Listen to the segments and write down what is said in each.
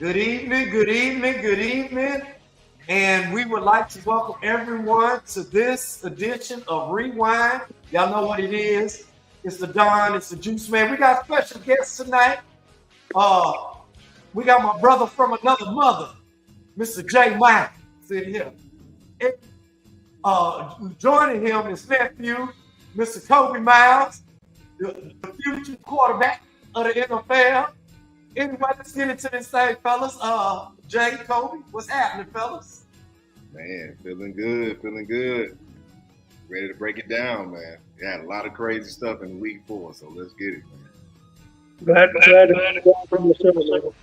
Good evening, good evening, good evening. And we would like to welcome everyone to this edition of Rewind. Y'all know what it is. It's the Don, it's the Juice Man. We got special guests tonight. Uh, we got my brother from another mother, Mr. Jay Mike, sitting here. And, joining him is nephew, Mr. Kobe Miles, the future quarterback of the NFL. Anyway, let's get into this thing, fellas. Jay, Kobe, what's happening, fellas? Man, feeling good, feeling good. Ready to break it down, man. We had a lot of crazy stuff in week 4, so let's get it, man. Glad to go from the show.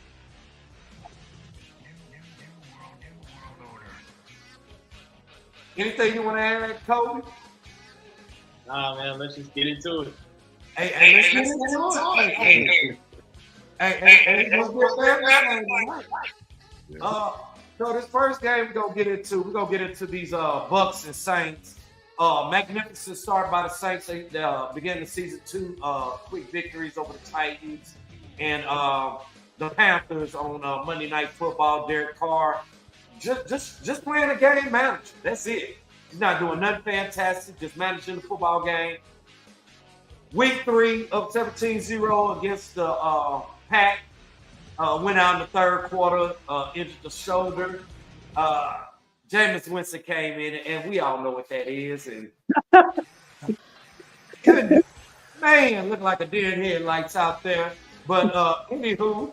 Anything you want to add, Kobe? Nah, man, let's just get into it. Hey, let's get into it. Hey, let's get there. So this first game we're gonna get into these Bucks and Saints. Magnificent start by the Saints. They began the season 2 quick victories over the Titans and the Panthers on Monday Night Football. Derek Carr just playing a game manager. That's it. He's not doing nothing fantastic. Just managing the football game. Week 3 of 17-0 against the Pack. Went out in the third quarter, injured the shoulder. Jameis Winston came in, and we all know what that is. And goodness, man, looked like a deer in headlights out there. But anywho,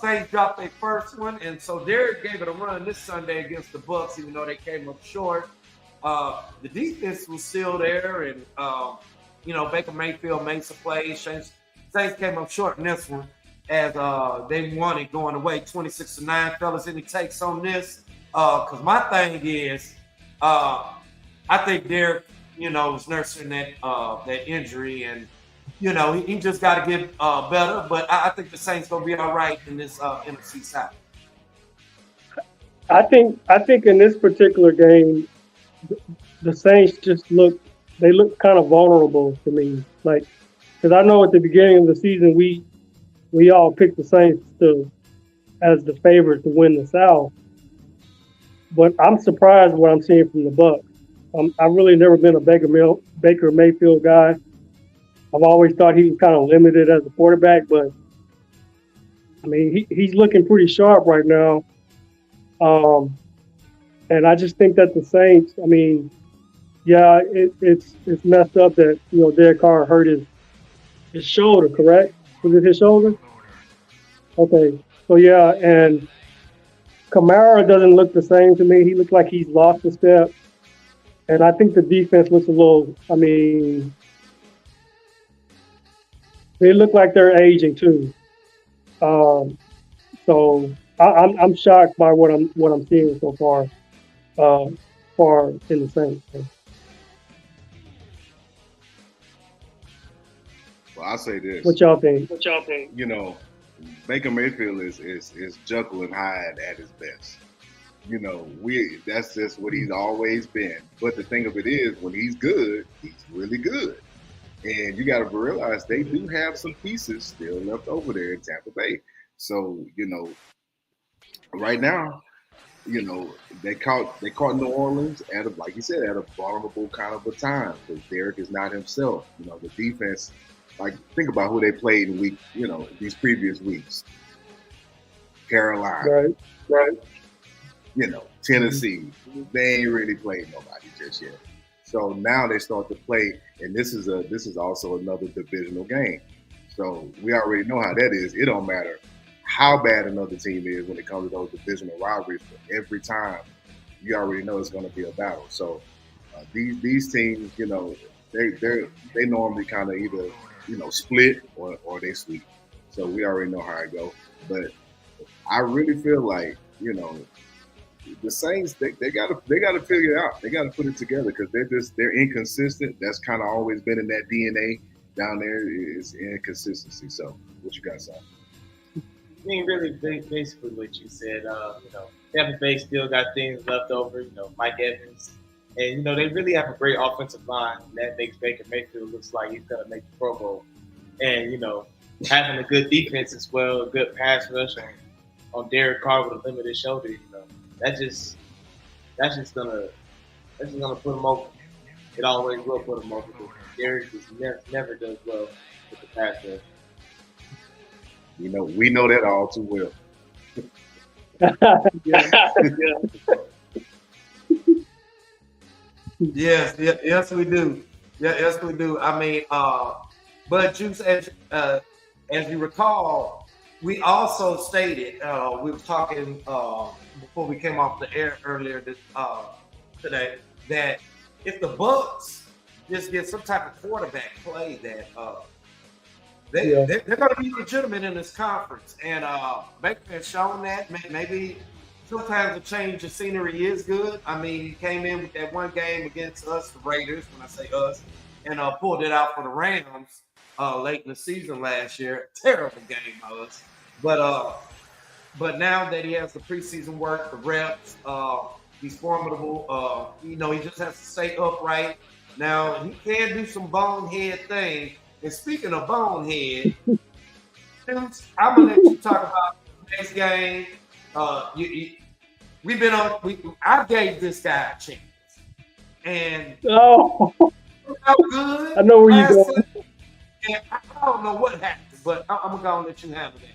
Saints dropped their first one, and so Derek gave it a run this Sunday against the Bucks, even though they came up short. The defense was still there, and Baker Mayfield made some plays. Saints came up short in this one as they won it going away 26-9. Fellas, any takes on this? Because my thing is, I think Derek, was nursing that injury, and he just got to get better. But I think the Saints gonna be all right in this NFC South. I think in this particular game, the Saints just look kind of vulnerable to me. Like, because I know at the beginning of the season we all picked the Saints as the favorite to win the South. But I'm surprised what I'm seeing from the Bucks. I've really never been a Baker Mayfield guy. I've always thought he was kind of limited as a quarterback, but I mean he's looking pretty sharp right now. And I just think that the Saints, I mean, yeah, it's messed up that Derek Carr hurt his shoulder, correct? Was it his shoulder? Okay. So, yeah, and Kamara doesn't look the same to me. He looks like he's lost a step. And I think the defense looks they look like they're aging too. So I'm shocked by what I'm seeing so far in the Saints. Well, I'll say this. What y'all think? Baker Mayfield is Jekyll and Hyde at his best. That's just what he's always been. But the thing of it is, when he's good, he's really good. And you got to realize they do have some pieces still left over there in Tampa Bay. So, right now, they caught New Orleans like you said, at a vulnerable kind of a time because Derek is not himself. The defense, like think about who they played in these previous weeks. Carolina, right. Tennessee. They ain't really played nobody just yet. So now they start to play, and this is also another divisional game. So we already know how that is. It don't matter how bad another team is when it comes to those divisional rivalries. But every time, you already know it's going to be a battle. So these teams, they normally kind of either split or they sweep. So we already know how it go. But I really feel like the Saints they got to figure it out. They got to put it together because they're inconsistent. That's kind of always been in that DNA down there is inconsistency. So what you got, son? I mean, really, basically what you said. Tampa Bay still got things left over. Mike Evans, and they really have a great offensive line. And that makes Baker Mayfield looks like he's gonna make the Pro Bowl. And having a good defense as well, a good pass rush. on Derek Carr with a limited shoulder, that's just gonna put him over. It always will put him over. Derek just never does well with the pass rush. We know that all too well. Yes, we do. Yes, we do. I mean, but Juice, as you recall, we also stated we were talking before we came off the air earlier today that if the Bucks just get some type of quarterback play, that they're going to be legitimate in this conference, and Baker has shown that. Maybe sometimes a change of scenery is good. I mean, he came in with that one game against us, the Raiders, when I say us, and pulled it out for the Rams late in the season last year. Terrible game by us. But now that he has the preseason work, the reps, he's formidable. He just has to stay upright. Now, he can do some bonehead things. And speaking of bonehead, I'm going to let you talk about the next game. I gave this guy a chance. And how good. I know where you're going. And I don't know what happened, but I'm going to let you handle that.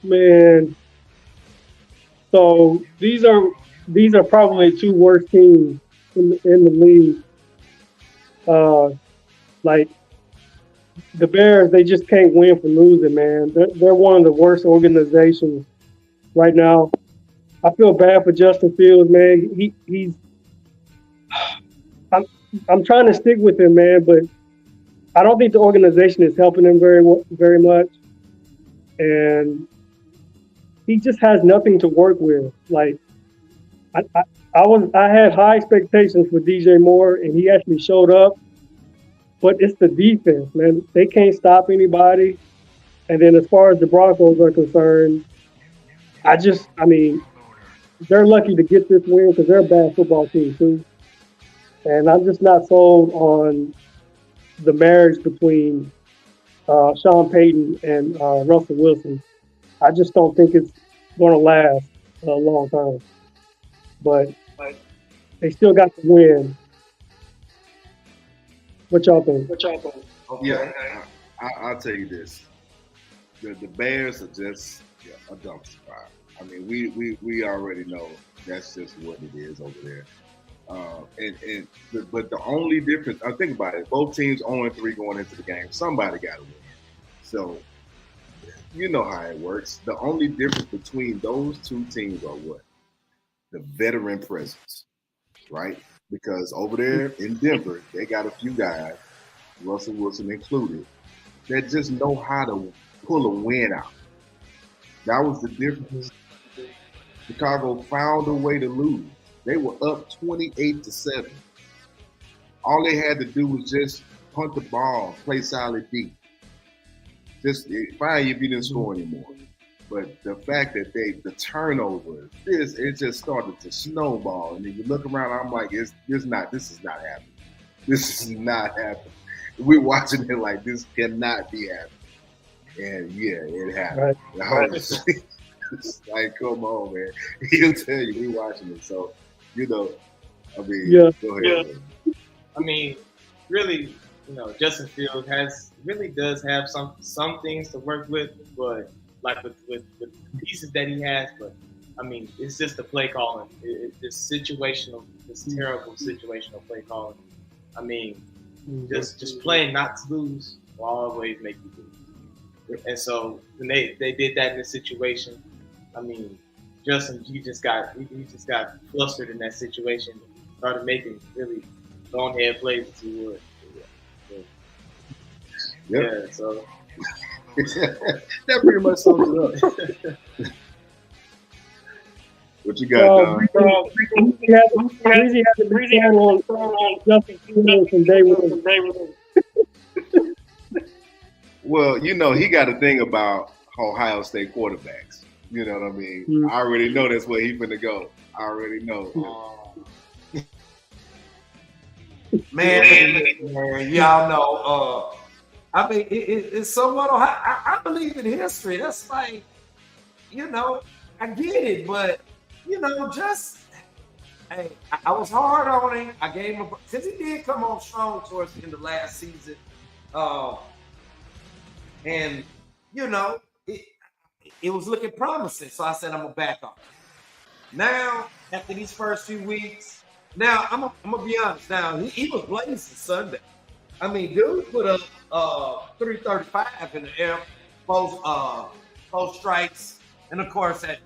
Man. So these are probably two worst teams in the league. Like the Bears, they just can't win for losing, man. They're one of the worst organizations right now. I feel bad for Justin Fields, man. He's I'm trying to stick with him, man, but I don't think the organization is helping him very much, and he just has nothing to work with. Like I had high expectations for DJ Moore, and he actually showed up. But it's the defense, man. They can't stop anybody. And then as far as the Broncos are concerned, they're lucky to get this win because they're a bad football team too. And I'm just not sold on the marriage between Sean Payton and Russell Wilson. I just don't think it's going to last a long time. But they still got to win. What y'all think? Yeah, I'll tell you this: the Bears are just a dumpster fire. I mean, we already know that's just what it is over there. But the only difference, I think about it, both teams 0-3 going into the game. Somebody got to win. So you know how it works. The only difference between those two teams are what? The veteran presence, right? Because over there in Denver, they got a few guys, Russell Wilson included, that just know how to pull a win out. That was the difference. Chicago found a way to lose. They were up 28-7. All they had to do was just punt the ball, play solid D. Just fine if you didn't score anymore. But the fact that the turnovers, it just started to snowball. And if you look around, I'm like, this is not happening. This is not happening. We're watching it like this cannot be happening. And yeah, it happened. Right. It's like, come on, man. He'll tell you we're watching it. So, go ahead. Yeah. I mean, really, Justin Fields does have some things to work with, but like with the pieces that he has, but I mean, it's just the play calling. This terrible situational play calling. I mean, just playing not to lose will always make you lose. And so when they did that in this situation, I mean, Justin, he just got flustered in that situation, started making really bonehead plays, if you would. Yeah, so. That pretty much sums it up. What you got, Don? Breezy had on Justin Fields from day one. Well, he got a thing about Ohio State quarterbacks. You know what I mean? Mm-hmm. I already know that's where he's finna go. I already know. Man, y'all know. I mean, it's somewhat. I believe in history. That's like, I get it, but just hey, I was hard on him. I gave him because he did come on strong towards the end of last season, and it was looking promising. So I said I'm gonna back off. Now after these first few weeks, now I'm gonna be honest. Now he was blazing Sunday. I mean, dude put up 335 in the air, both strikes, and of course at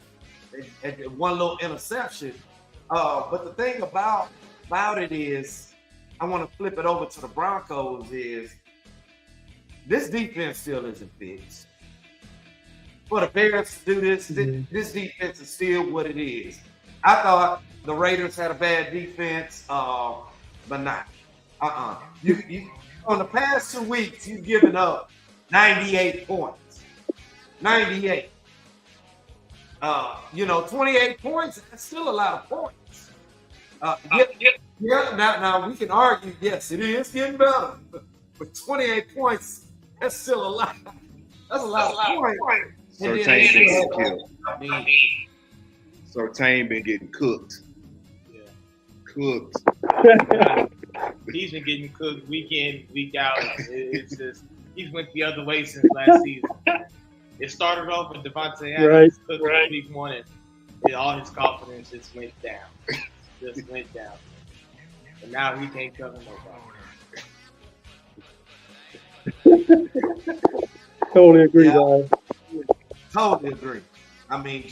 one little interception. But the thing about it is, I want to flip it over to the Broncos. Is this defense still isn't fixed? For the Bears to do this, this defense is still what it is. I thought the Raiders had a bad defense, but not. You on the past 2 weeks, you've given up 98 points. 98. 28 points, that's still a lot of points. Now we can argue, yes, it is getting better. But 28 points, that's still a lot. That's a lot of points. Surtain been getting killed. Surtain been getting cooked. Yeah. Cooked. He's been getting cooked week in, week out. It's just he's went the other way since last season. It started off with Devontae Adams cooked week one, and all his confidence just went down. And now he can't cover nobody. Totally agree, guys. Totally agree. I mean,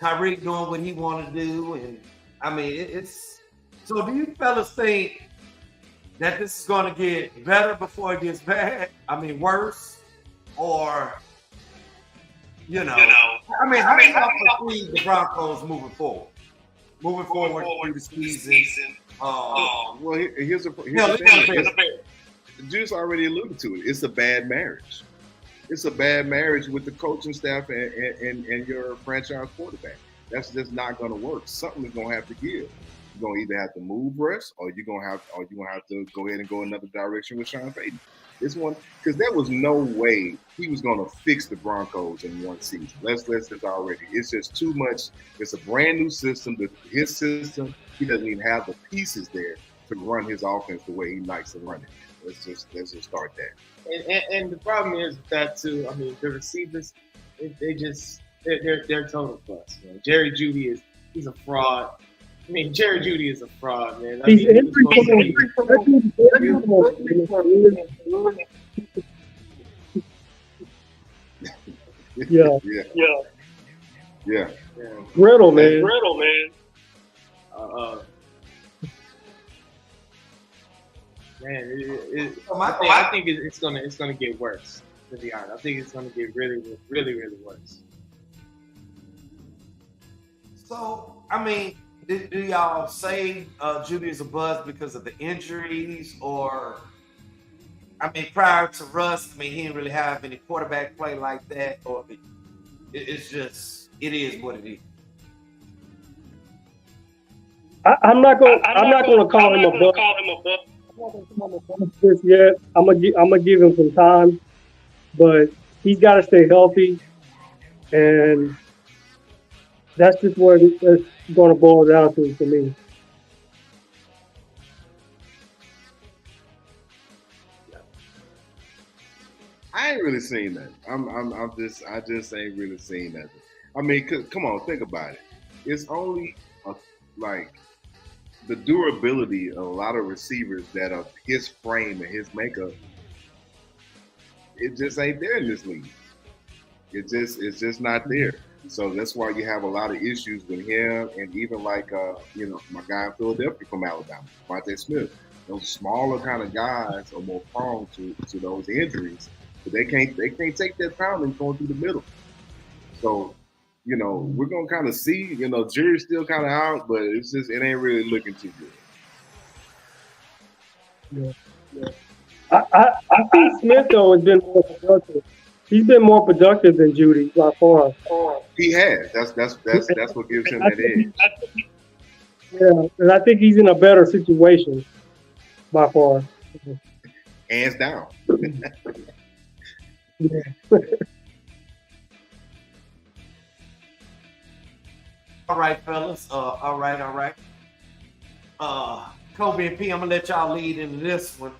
Tyreek doing what he wanted to do, and I mean, it's. So, do you fellas think that this is going to get better before it gets bad? I mean, worse, or how do you see the Broncos moving forward through the season? Well, here's the thing. Juice already alluded to it. It's a bad marriage. It's a bad marriage with the coaching staff and your franchise quarterback. That's just not going to work. Something is going to have to give. You're going to either have to move Russ, or you're going to have to go ahead and go another direction with Sean Payton. This one, because there was no way he was going to fix the Broncos in one season. Let's just already. It's just too much. It's a brand new system. His system, he doesn't even have the pieces there to run his offense the way he likes to run it. Let's just start there. And the problem is that too. I mean, the receivers, they're total bust. Man. Jerry Jeudy he's a fraud. I mean, Jerry Jeudy is a fraud, man. He's Yeah. Brittle, man. Man, I think it's gonna get worse. To be honest, I think it's gonna get really, really, really worse. So, I mean, do y'all say Jeudy is a bust because of the injuries, or I mean, prior to Russ, I mean, he didn't really have any quarterback play like that, or it's just it is what it is. I'm not gonna call him a bust just yet. I'm gonna give him some time, but he's got to stay healthy, and that's just what it's going to boil down to for me. I ain't really seen that. I just ain't really seen that. I mean, come on, think about it. It's only like the durability of a lot of receivers that are his frame and his makeup. It just ain't there in this league. It's just not there. So that's why you have a lot of issues with him, and even like my guy in Philadelphia from Alabama, Devontae Smith. Those smaller kind of guys are more prone to those injuries, but they can't take that pounding going through the middle. So, we're gonna kind of see. Jury's still kind of out, but it ain't really looking too good. Yeah. I think Smith though has been more productive. He's been more productive than Jeudy by far. He has. That's what gives him that edge. Yeah, and I think he's in a better situation. by far. Hands down. Yeah. All right, fellas. All right. Kobe and P, I'm gonna let y'all lead into this one.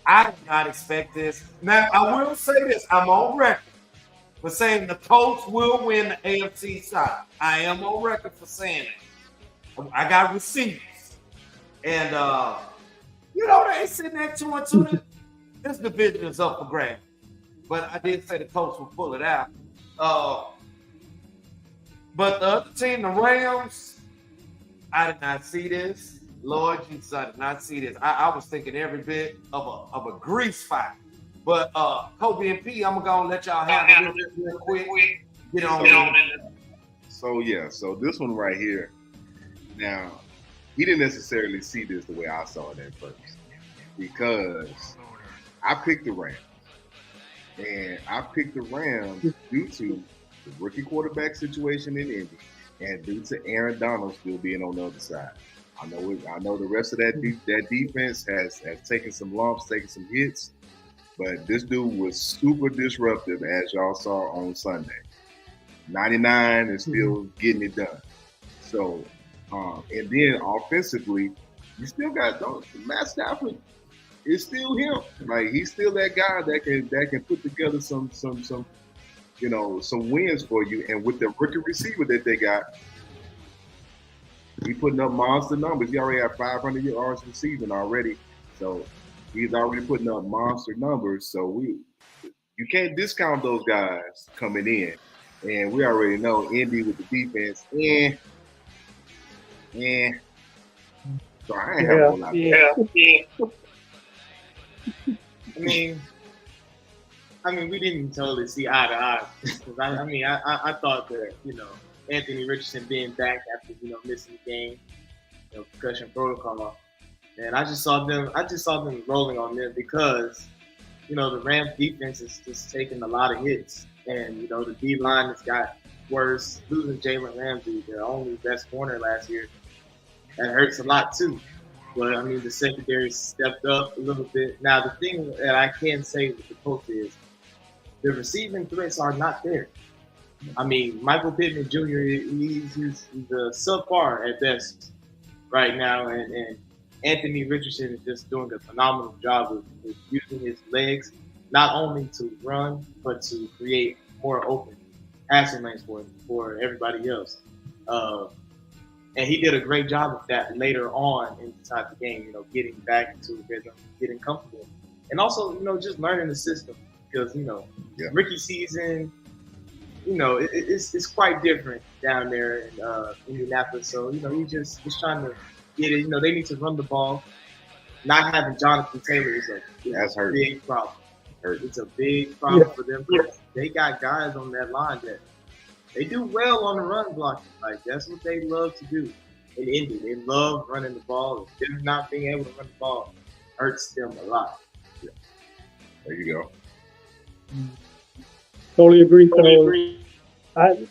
I did not expect this. Now, I will say this: I'm on record for saying the Colts will win the AFC South. I am on record for saying it. I got receipts, and they sitting there 2-2. This division is up for grabs. But I did say the Colts will pull it out. But the other team, the Rams, I did not see this. Lord Jesus, I did not see this. I was thinking every bit of a grease fire. But Kobe and P, I'm gonna let y'all handle this real quick. Get on it. So this one right here. Now, he didn't necessarily see this the way I saw it at first, because I picked the Rams, and I picked the Rams due to the rookie quarterback situation in Indy, and due to Aaron Donald still being on the other side. I know the rest of that defense has taken some lumps, taken some hits, but this dude was super disruptive, as y'all saw on Sunday. 99 is still getting it done. So, and then offensively, you still got Matt Stafford. It's still him. Like, he's still that guy that can put together some wins for you. And with the rookie receiver that they got, he putting up monster numbers. He already had 500 yards receiving already. So he's already putting up monster numbers. So you can't discount those guys coming in. And we already know Indy with the defense. So I ain't have a whole lot of I mean, we didn't totally see eye to eye. I thought that, Anthony Richardson being back after, missing the game, concussion protocol. And I just saw them rolling on them because, the Rams defense is just taking a lot of hits. And, the D-line has got worse. Losing Jalen Ramsey, their only best corner last year, that hurts a lot too. But, the secondary stepped up a little bit. Now, the thing that I can say with the Colts is the receiving threats are not there. Michael Pittman Jr., he's a subpar at best right now. And Anthony Richardson is just doing a phenomenal job of using his legs, not only to run, but to create more open passing lanes for everybody else. And he did a great job of that later on inside the game, getting back into rhythm, getting comfortable. And also, just learning the system because, rookie season, it's quite different down there in Indianapolis. So, he's just trying to get it. They need to run the ball. Not having Jonathan Taylor is a big problem. It's a big problem for them. They got guys on that line that they do well on the run blocking. Like, that's what they love to do in Indy. They love running the ball. Them not being able to run the ball hurts them a lot. Yeah. There you go. Totally agree. I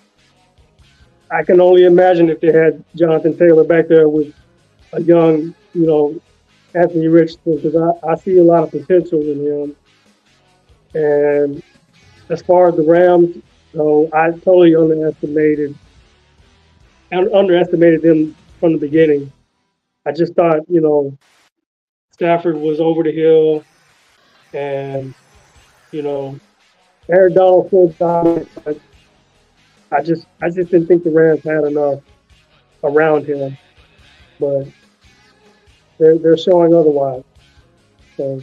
can only imagine if they had Jonathan Taylor back there with a young, Anthony Richardson, because I see a lot of potential in him. And as far as the Rams, I totally underestimated them from the beginning. I just thought, Stafford was over the hill, and Aaron Donald still dominant. But I just didn't think the Rams had enough around him, but they're showing otherwise. So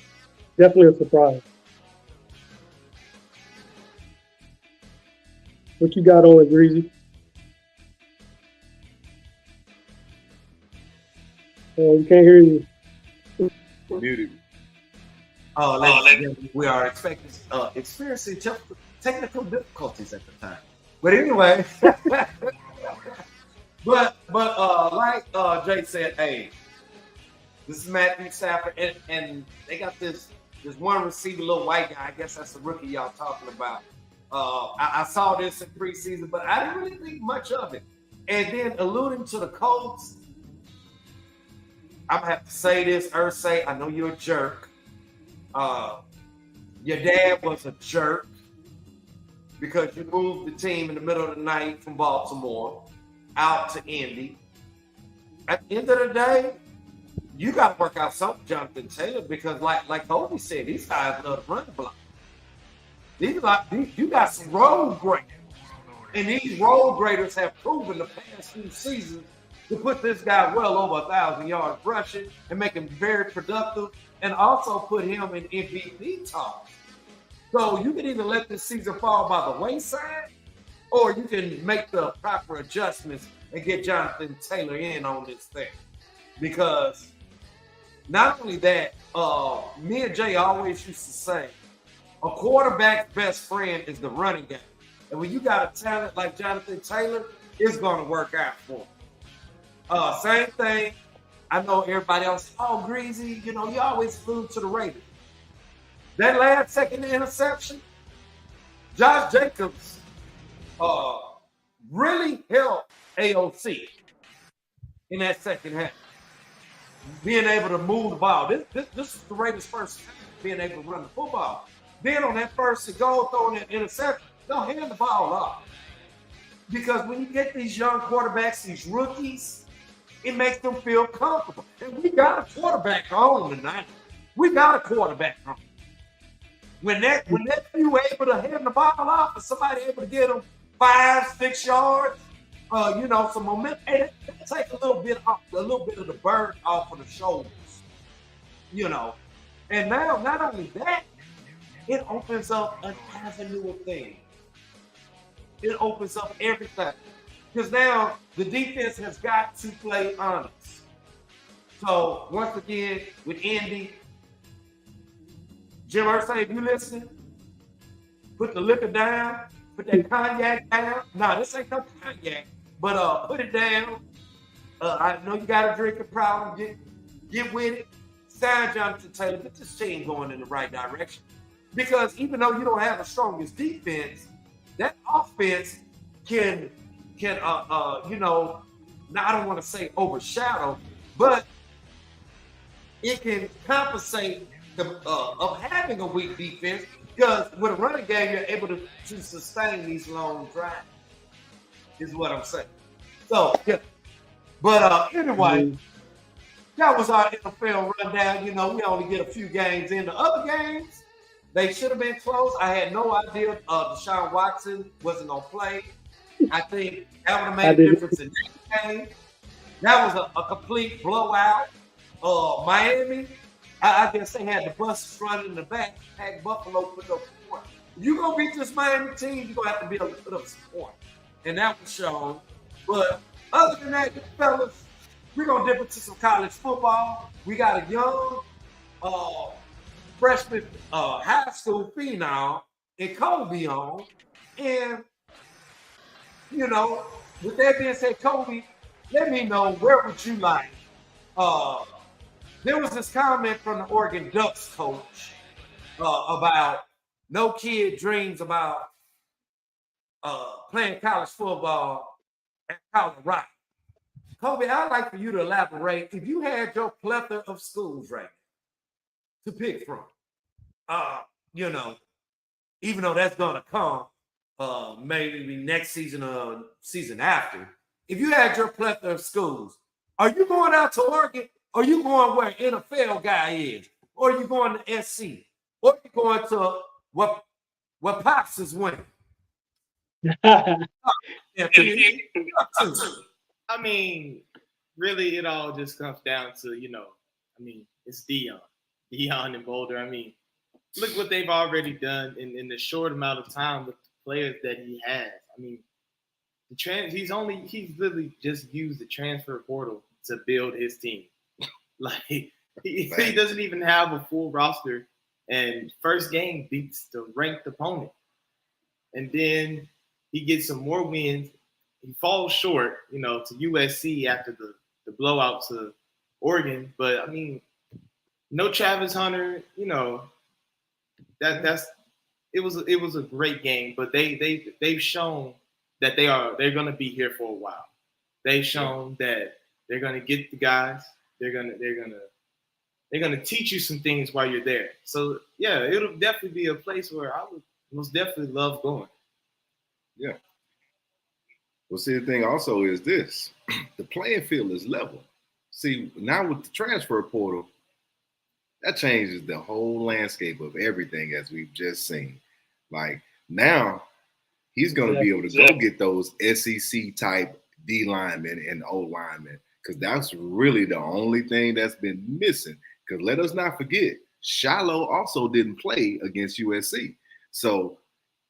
definitely a surprise. What you got on it, Greasy? Oh, we can't hear you. Muted. We are experiencing technical difficulties at the time. But anyway, but like Jay said, hey, this is Matthew Stafford, and they got this one receiver, little white guy. I guess that's the rookie y'all talking about. I saw this in preseason, but I didn't really think much of it. And then alluding to the Colts, I'm gonna have to say this, Ursay. I know you're a jerk. Your dad was a jerk because you moved the team in the middle of the night from Baltimore out to Indy. At the end of the day, you got to work out something, Jonathan Taylor, because like Kobe said, these guys love to run the block. You got some road graders, and these road graders have proven the past few seasons to put this guy well over 1,000 yards rushing and make him very productive, and also put him in MVP talks. So you can either let this season fall by the wayside, or you can make the proper adjustments and get Jonathan Taylor in on this thing. Because not only that, me and Jay always used to say, a quarterback's best friend is the running game. And when you got a talent like Jonathan Taylor, it's going to work out for him. Same thing. I know everybody else, Greasy, you always flew to the Raiders. That last second interception, Josh Jacobs really helped AOC in that second half. Being able to move the ball. This is the Raiders' first time being able to run the football. Then on that first and goal, throwing that interception, don't hand the ball off. Because when you get these young quarterbacks, these rookies, it makes them feel comfortable. And we got a quarterback on tonight. We got a quarterback on. When that you able to hand the ball off and somebody able to get them 5-6 yards, some momentum, it take a little bit of the burden off of the shoulders, And now, not only that, it opens up an avenue of things. It opens up everything. Because now the defense has got to play honest. So once again, with Indy, Jim Irsay, if you listening, put the liquor down, put that cognac down. No, this ain't no cognac, but put it down. I know you got a drinking problem. Get with it. Sign Jonathan Taylor. Get this team going in the right direction. Because even though you don't have the strongest defense, that offense can I don't want to say overshadow, but it can compensate of having a weak defense, because with a running game, you're able to sustain these long drives, is what I'm saying. So, yeah. But anyway, that was our NFL rundown. We only get a few games in. The other games, they should have been close. I had no idea Deshaun Watson wasn't going to play. I think that would have made a difference in that game. That was a complete blowout. Miami, I guess they had the buses running in the back. Had Buffalo put up support. If you're going to beat this Miami team, you're going to have to be able to put up support. And that was shown. But other than that, fellas, we're going to dip into some college football. We got a young freshman high school phenom in Kobe on. And, with that being said, Kobe, let me know, where would you like? There was this comment from the Oregon Ducks coach about no kid dreams about playing college football at Colorado. Kobe, I'd like for you to elaborate. If you had your plethora of schools right now to pick from, even though that's going to come maybe next season or season after, if you had your plethora of schools, are you going out to Oregon? Or are you going where NFL guy is? Or are you going to SC? Or are you going to what Pops is winning? I mean, really, it all just comes down to, it's Deion and Boulder. I mean, look what they've already done in the short amount of time with the players that he has. I mean, he's literally just used the transfer portal to build his team. Like, he doesn't even have a full roster, and first game beats the ranked opponent. And then he gets some more wins. He falls short, to USC after the blowout to Oregon. But I mean, no Travis Hunter, it was a great game, but they've shown that they're gonna be here for a while. They've shown that they're gonna get the guys. they're gonna teach you some things while you're there. So yeah, it'll definitely be a place where I would most definitely love going. Yeah. Well, see, the thing also is this: the playing field is level. See, now with the transfer portal, that changes the whole landscape of everything as we've just seen. Like now, he's going to be able to go get those SEC type D linemen and O linemen because that's really the only thing that's been missing. Because let us not forget, Shiloh also didn't play against USC. So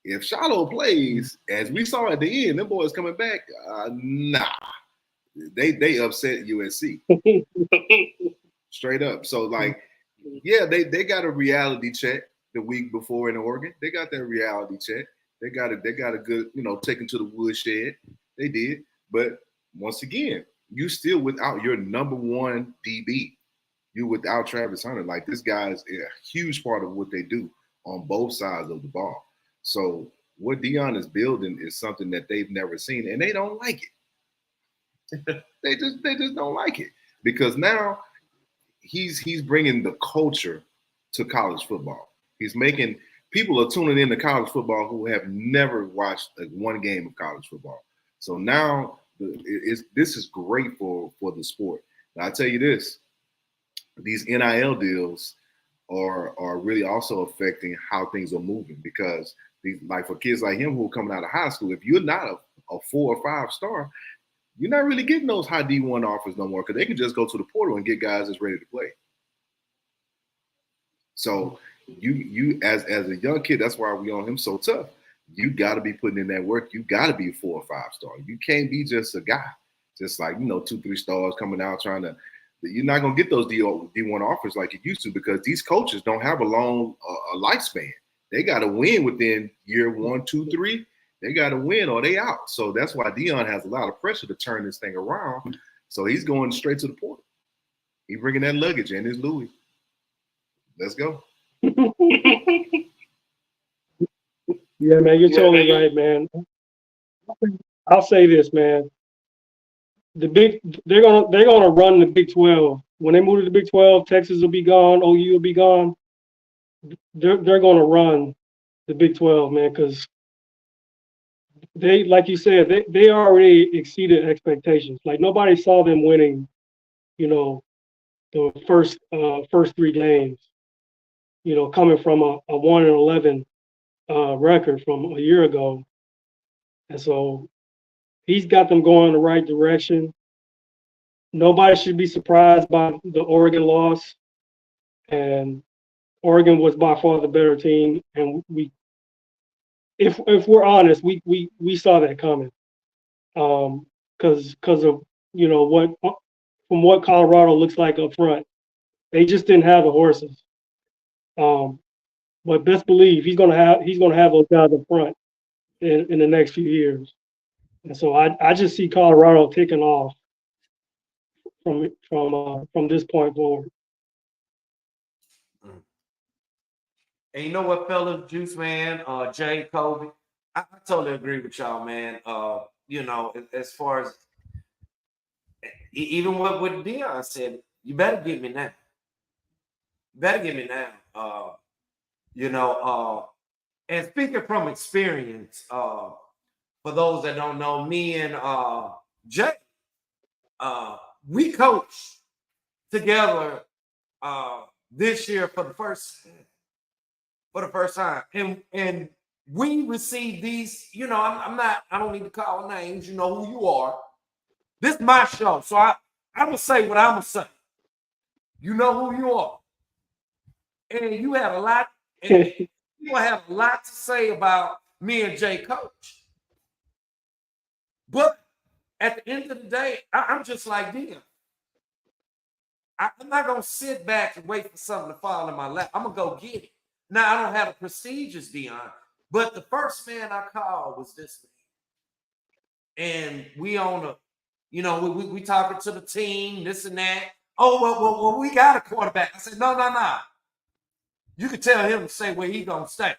if Shiloh plays, as we saw at the end, them boys coming back, nah, they upset USC straight up. So like, yeah, they got a reality check the week before in Oregon. They got that reality check. They got a good, taken to the woodshed. They did. But once again, you still without your number one DB. You without Travis Hunter. Like this guy's a huge part of what they do on both sides of the ball. So what Deion is building is something that they've never seen, and they don't like it. they just don't like it because now he's bringing the culture to college football. He's making people are tuning into college football who have never watched one game of college football. So now this is great for the sport. Now, I tell you this, these NIL deals are really also affecting how things are moving because like for kids like him who are coming out of high school, if you're not a 4 or 5 star, you're not really getting those high D1 offers no more because they can just go to the portal and get guys that's ready to play. So you as a young kid, that's why we on him so tough. You got to be putting in that work. You got to be 4 or 5 star. You can't be just a guy, just like 2, 3 stars coming out trying to. You're not gonna get those D1 offers like you used to because these coaches don't have a long lifespan. They got to win within year 1, 2, 3. They got to win or they out. So that's why Deion has a lot of pressure to turn this thing around. So he's going straight to the portal. He's bringing that luggage in his Louis. Let's go. Yeah, man, you're totally right, man. I'll say this, man. They're gonna run the Big 12. When they move to the Big 12, Texas will be gone, OU will be gone. They're gonna run the Big 12, man, because they, like you said, they already exceeded expectations. Like nobody saw them winning, the first 3 games. Coming from a 1-11 record from a year ago, and so he's got them going in the right direction. Nobody should be surprised by the Oregon loss, and Oregon was by far the better team. And if we're honest, we saw that coming, because of what Colorado looks like up front. They just didn't have the horses. But best believe he's gonna have those guys up front in the next few years. And so I just see Colorado taking off from this point forward. And you know what, fellas, Juice Man, Jay, Kobe, I totally agree with y'all, man. As far as even what Deion said, you better get me now. And speaking from experience, for those that don't know, me and Jay, we coached together this year for the first time, and we received these. I don't need to call names. You know who you are. This is my show, so I'm gonna say what I'm gonna say. You know who you are, and you have a lot. And you have a lot to say about me and Jay coach. But at the end of the day, I'm just like Deion. I'm not going to sit back and wait for something to fall in my lap. I'm going to go get it. Now, I don't have a prestigious Deion, but the first man I called was this man. And we on a, we talking to the team, this and that. Oh, well, we got a quarterback. I said, no. You can tell him to say where he's going to stay.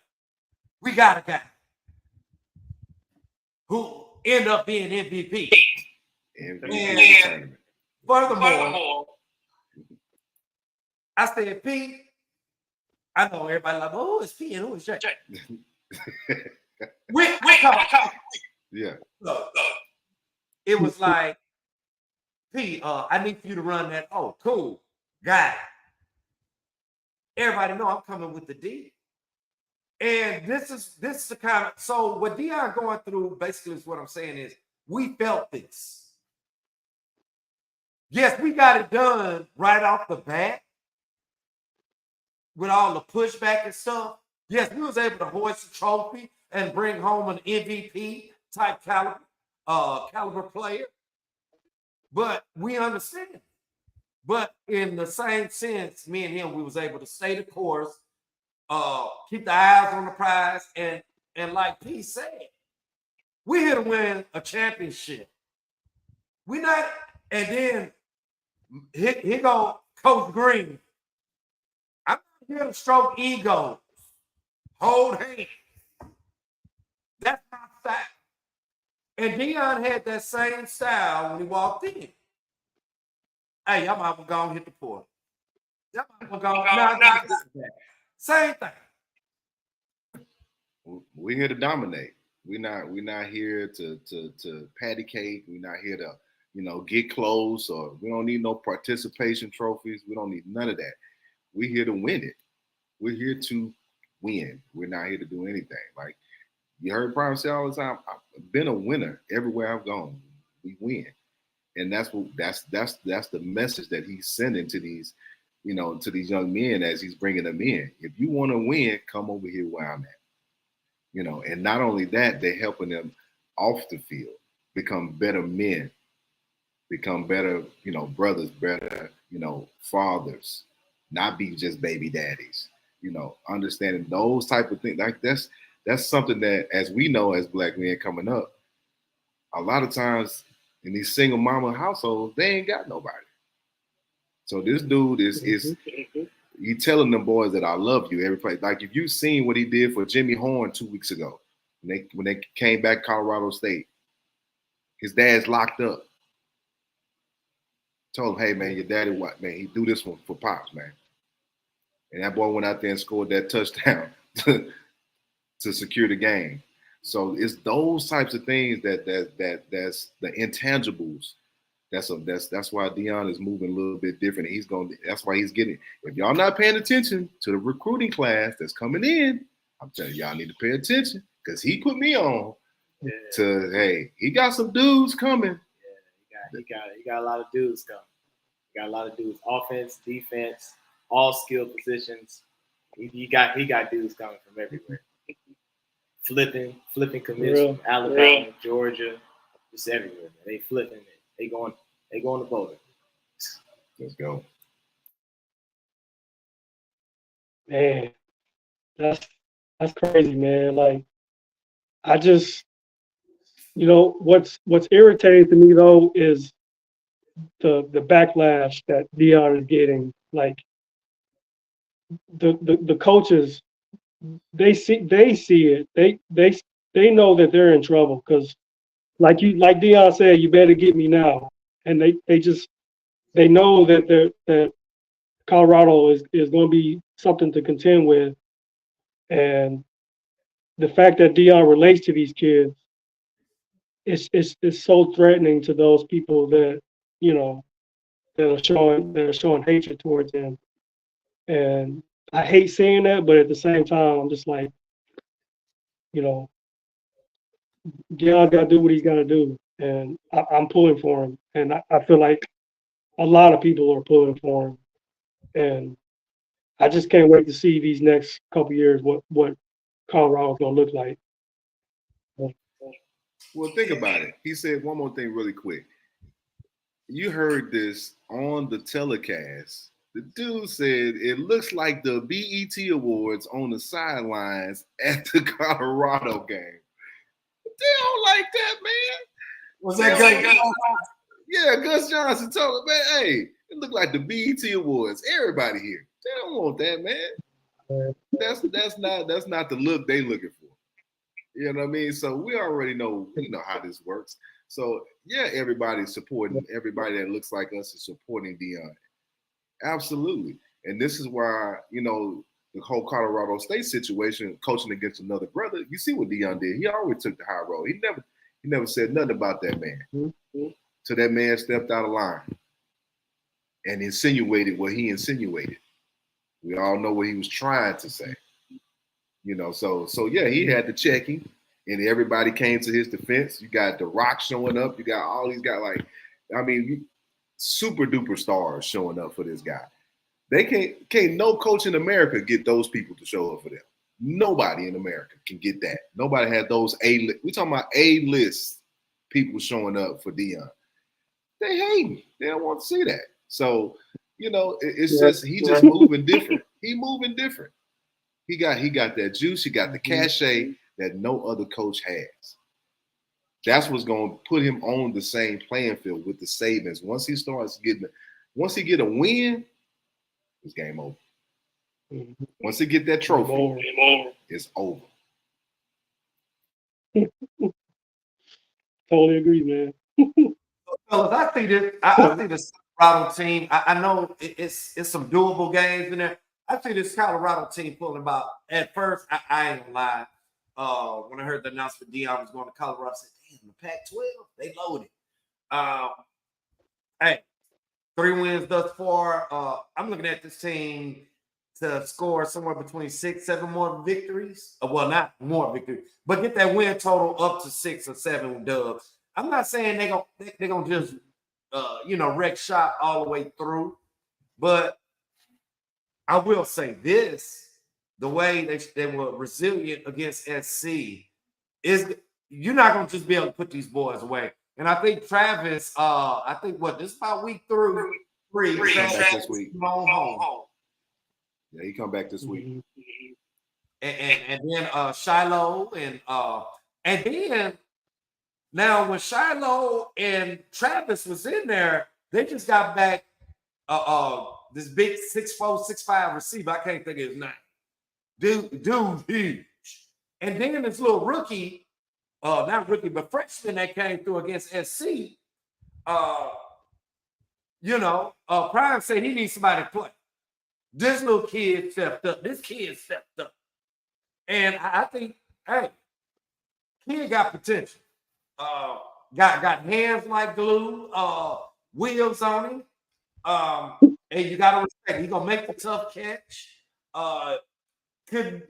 We got a guy who ended up being MVP. MVP tournament. Furthermore, I said, P, I know everybody like, oh, it's P and who is J? we come. Yeah. Look, it was like, P, I need for you to run that. Oh, cool. Got it. Everybody know I'm coming with the D. And this is the kind of, so what Deion going through basically is what I'm saying is we felt this. Yes, we got it done right off the bat with all the pushback and stuff. Yes, we was able to hoist a trophy and bring home an MVP type caliber player. But we understand. But in the same sense, me and him, we was able to stay the course, keep the eyes on the prize, and like P said, we're here to win a championship. We not, and then here go Coach Green. I'm not here to stroke egos, hold hands. That's my style. And Deion had that same style when he walked in. Hey, y'all might go and hit the port. Y'all might go. Same thing. We're here to dominate. We're not here to patty cake. We're not here to, get close, or we don't need no participation trophies. We don't need none of that. We're here to win it. We're here to win. We're not here to do anything. Like you heard Prime say all the time, I've been a winner everywhere I've gone. We win. And that's the message that he's sending to these, to these young men as he's bringing them in. If you want to win, come over here where I'm at. And not only that, they're helping them off the field become better men, become better, brothers, better, fathers, not be just baby daddies. Understanding those type of things. Like that's something that, as we know, as Black men coming up, a lot of times in these single mama households, they ain't got nobody. So this dude is you telling them boys that I love you every place. Like if you seen what he did for Jimmy Horn 2 weeks ago, when they came back Colorado State, his dad's locked up. Told him, hey man, your daddy what man? He do this one for Pops, man. And that boy went out there and scored that touchdown to secure the game. So it's those types of things that's the intangibles. That's why Deion is moving a little bit different. That's why he's getting. If y'all not paying attention to the recruiting class that's coming in, I'm telling y'all need to pay attention because he put me on to hey, he got some dudes coming. Yeah, he got a lot of dudes coming. He got a lot of dudes, offense, defense, all skill positions. He got dudes coming from everywhere. Flipping commits from Alabama, Georgia, just everywhere. Man. They flipping it. They going to Boulder. Let's go. Man, that's crazy, man. Like, I just, what's irritating to me though is the backlash that Deion is getting. Like, the coaches, they see it. They know that they're in trouble because, like Deion said, you better get me now. And they know that Colorado is going to be something to contend with, and the fact that Deion relates to these kids, it's so threatening to those people that that are showing hatred towards him. And I hate saying that, but at the same time, I'm just like, Deion's got to do what he's got to do, and I'm pulling for him. And I feel like a lot of people are pulling for him, and I just can't wait to see these next couple years what Colorado's gonna look like. Well, think about it. He said one more thing really quick. You heard this on the telecast. The dude said it looks like the BET Awards on the sidelines at the Colorado game. They don't like that, man. Was that good? Yeah, Gus Johnson told him, man, hey, it looked like the BET Awards. Everybody here. They don't want that, man. That's not the look they looking for. You know what I mean? So we already know how this works. So yeah, everybody's supporting everybody that looks like us is supporting Deion. Absolutely. And this is why, you know, the whole Colorado State situation, coaching against another brother, you see what Deion did. He always took the high road. He never said nothing about that man. Mm-hmm. So that man stepped out of line and insinuated what he insinuated. We all know what he was trying to say. You know, so yeah, he had to check him, and everybody came to his defense. You got The Rock showing up. You got all these guys, like, I mean, super duper stars showing up for this guy. They can't no coach in America get those people to show up for them. Nobody in America can get that. Nobody had those we talking about A-list people showing up for Deion. They hate me. They don't want to see that. So, you know, it's just he just moving different. He moving different. He got that juice. He got the cachet that no other coach has. That's what's going to put him on the same playing field with the Sabans. Once he get a win, it's game over. Once he get that trophy, it's over. Totally agree, man. Fellas, I think this Colorado team. I know it's some doable games in there. I think this Colorado team pulling about. At first, I ain't gonna lie. When I heard the announcement Deion was going to Colorado, I said, "Damn, the Pac-12, they loaded." Hey, 3 wins thus far. I'm looking at this team to score somewhere between 6-7 more victories. Well, not more victories, but get that win total up to 6 or 7 dubs. I'm not saying they're gonna just wreck shop all the way through, but I will say this: the way they were resilient against SC is you're not gonna just be able to put these boys away. And I think Travis, this is about week 3. He come back this week. Home. Yeah, he come back this week. And then Shiloh and then now when Shiloh and Travis was in there, they just got back this big 6'4", 6'5" receiver. I can't think of his name. Dude, huge. And then this little rookie, not rookie, but freshman that came through against SC. Prime said he needs somebody to play. This little kid stepped up. And I think, hey, kid got potential. Got hands like glue, wheels on him. And you got to respect, he's going to make the tough catch. Could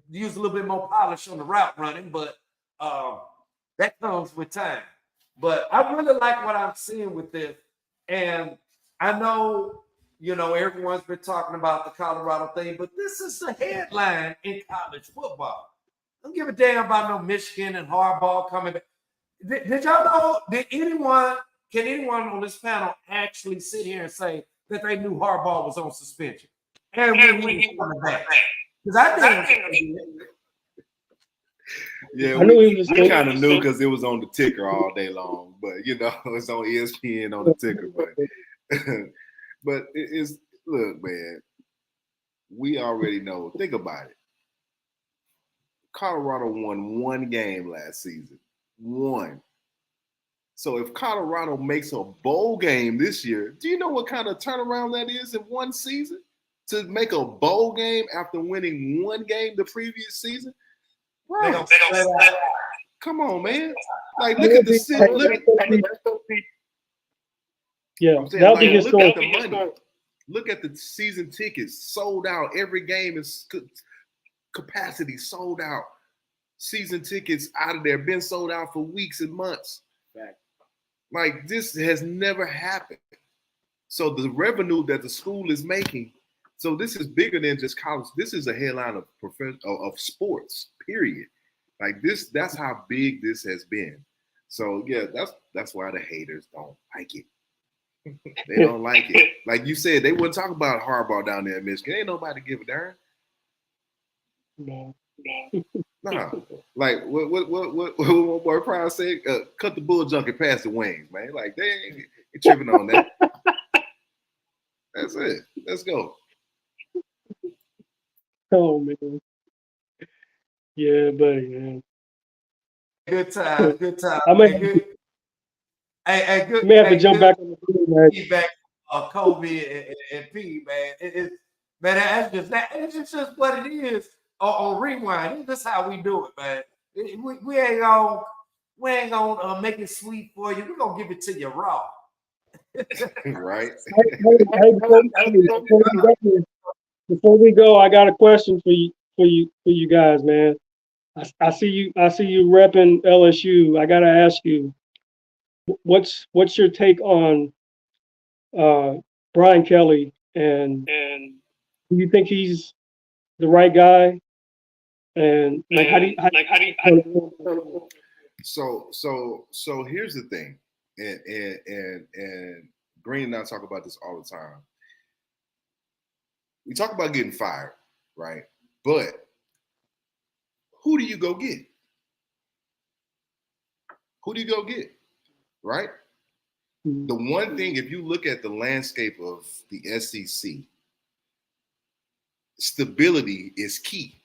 use a little bit more polish on the route running, but that comes with time. But I really like what I'm seeing with this. And I know, everyone's been talking about the Colorado thing, but this is the headline in college football. Don't give a damn about no Michigan and Harbaugh coming back. Did y'all know, can anyone on this panel actually sit here and say that they knew Harbaugh was on suspension? And when he was coming back? Because I think yeah, I knew he was we kind of knew because it was on the ticker all day long. But it's on ESPN on the ticker. But it's look, man. We already know. Think about it. Colorado won 1 game last season. 1. So if Colorado makes a bowl game this year, do you know what kind of turnaround that is in 1 season? To make a bowl game after winning 1 game the previous season? Bro, come on, man. Like, look at the season. Look at the season tickets sold out. Every game is capacity sold out. Season tickets out of there, been sold out for weeks and months. Like, this has never happened. So the revenue that the school is making, so this is bigger than just college. This is a headline of sports, period. Like this, that's how big this has been. So yeah, that's why the haters don't like it. They don't like it. Like you said, they wouldn't talk about Harbaugh down there in Michigan. Ain't nobody give a darn. No. Nah. Like what boy Pryor said, cut the bull junk and pass the wings, man. Like they ain't tripping on that. That's it. Let's go. Oh man. Yeah, buddy, man. Good time. I may have to jump back on the field, man. Feedback Kobe and P, man. Man, that's just that. It's just what it is. On rewind, this is how we do it, man. We ain't gonna make it sweet for you. We're gonna give it to you raw. Right? Hey, before we go, I got a question for you guys, man. I see you repping LSU. I gotta ask you, what's your take on Brian Kelly, and do you think he's the right guy? And like, how do you So here's the thing, and Green and I talk about this all the time. We talk about getting fired, right? But who do you go get? Who do you go get? Right? The one thing, if you look at the landscape of the SEC, stability is key.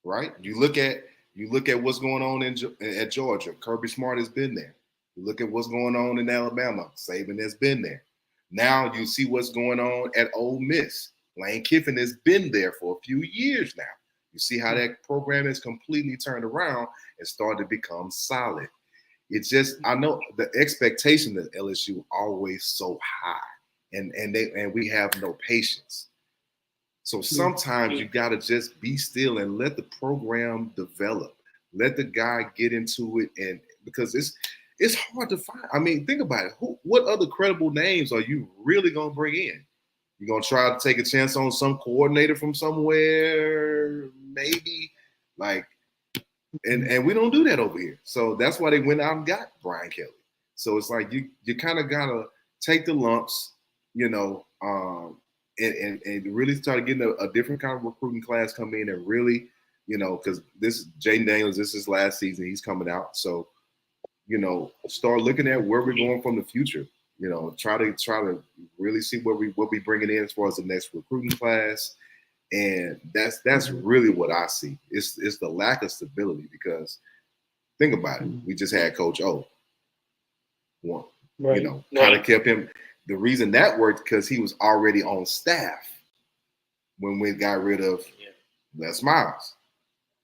Right? You look at what's going on at Georgia. Kirby Smart has been there. You look at what's going on in Alabama. Saban has been there. Now you see what's going on at Ole Miss. Lane Kiffin has been there for a few years now. You see how that program has completely turned around and started to become solid. It's just, I know the expectation of LSU always so high, and we have no patience. So sometimes you got to just be still and let the program develop. Let the guy get into it, and because it's hard to find. I mean, think about it. What other credible names are you really going to bring in? You're going to try to take a chance on some coordinator from somewhere, maybe? Like, and we don't do that over here. So that's why they went out and got Brian Kelly. So it's like you kind of got to take the lumps, you know, and really start getting a different kind of recruiting class come in and really, you know, because this Jaden Daniels, this is his last season. He's coming out. So, you know, start looking at where we're going from the future. You know, try to really see what we bringing in as far as the next recruiting class. And that's really what I see. It's the lack of stability, because think about it. We just had Coach O. One, Right. You know, kind of kept him. The reason that worked because he was already on staff when we got rid of Les Miles.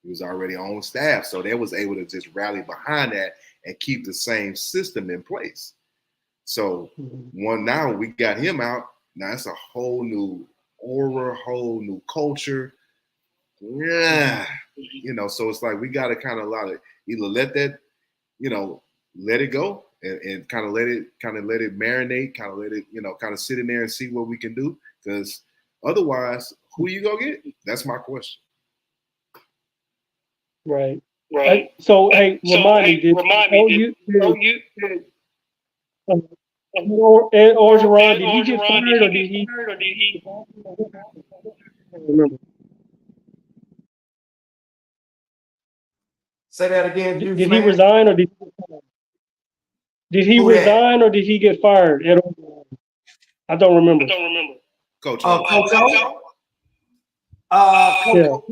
He was already on staff, so they was able to just rally behind that and keep the same system in place. So now we got him out. Now it's a whole new aura, whole new culture. Yeah, you know. So it's like we got to kind of either let that, you know, let it go and kind of let it marinate, kind of let it, you know, kind of sit in there and see what we can do. Because otherwise, who you go get? That's my question. Right. So hey, remind me, did Orgeron, did he get fired or did he? I don't remember. Say that again. Did he resign or did he resign or did he get fired? I don't remember. Coach. Coach O.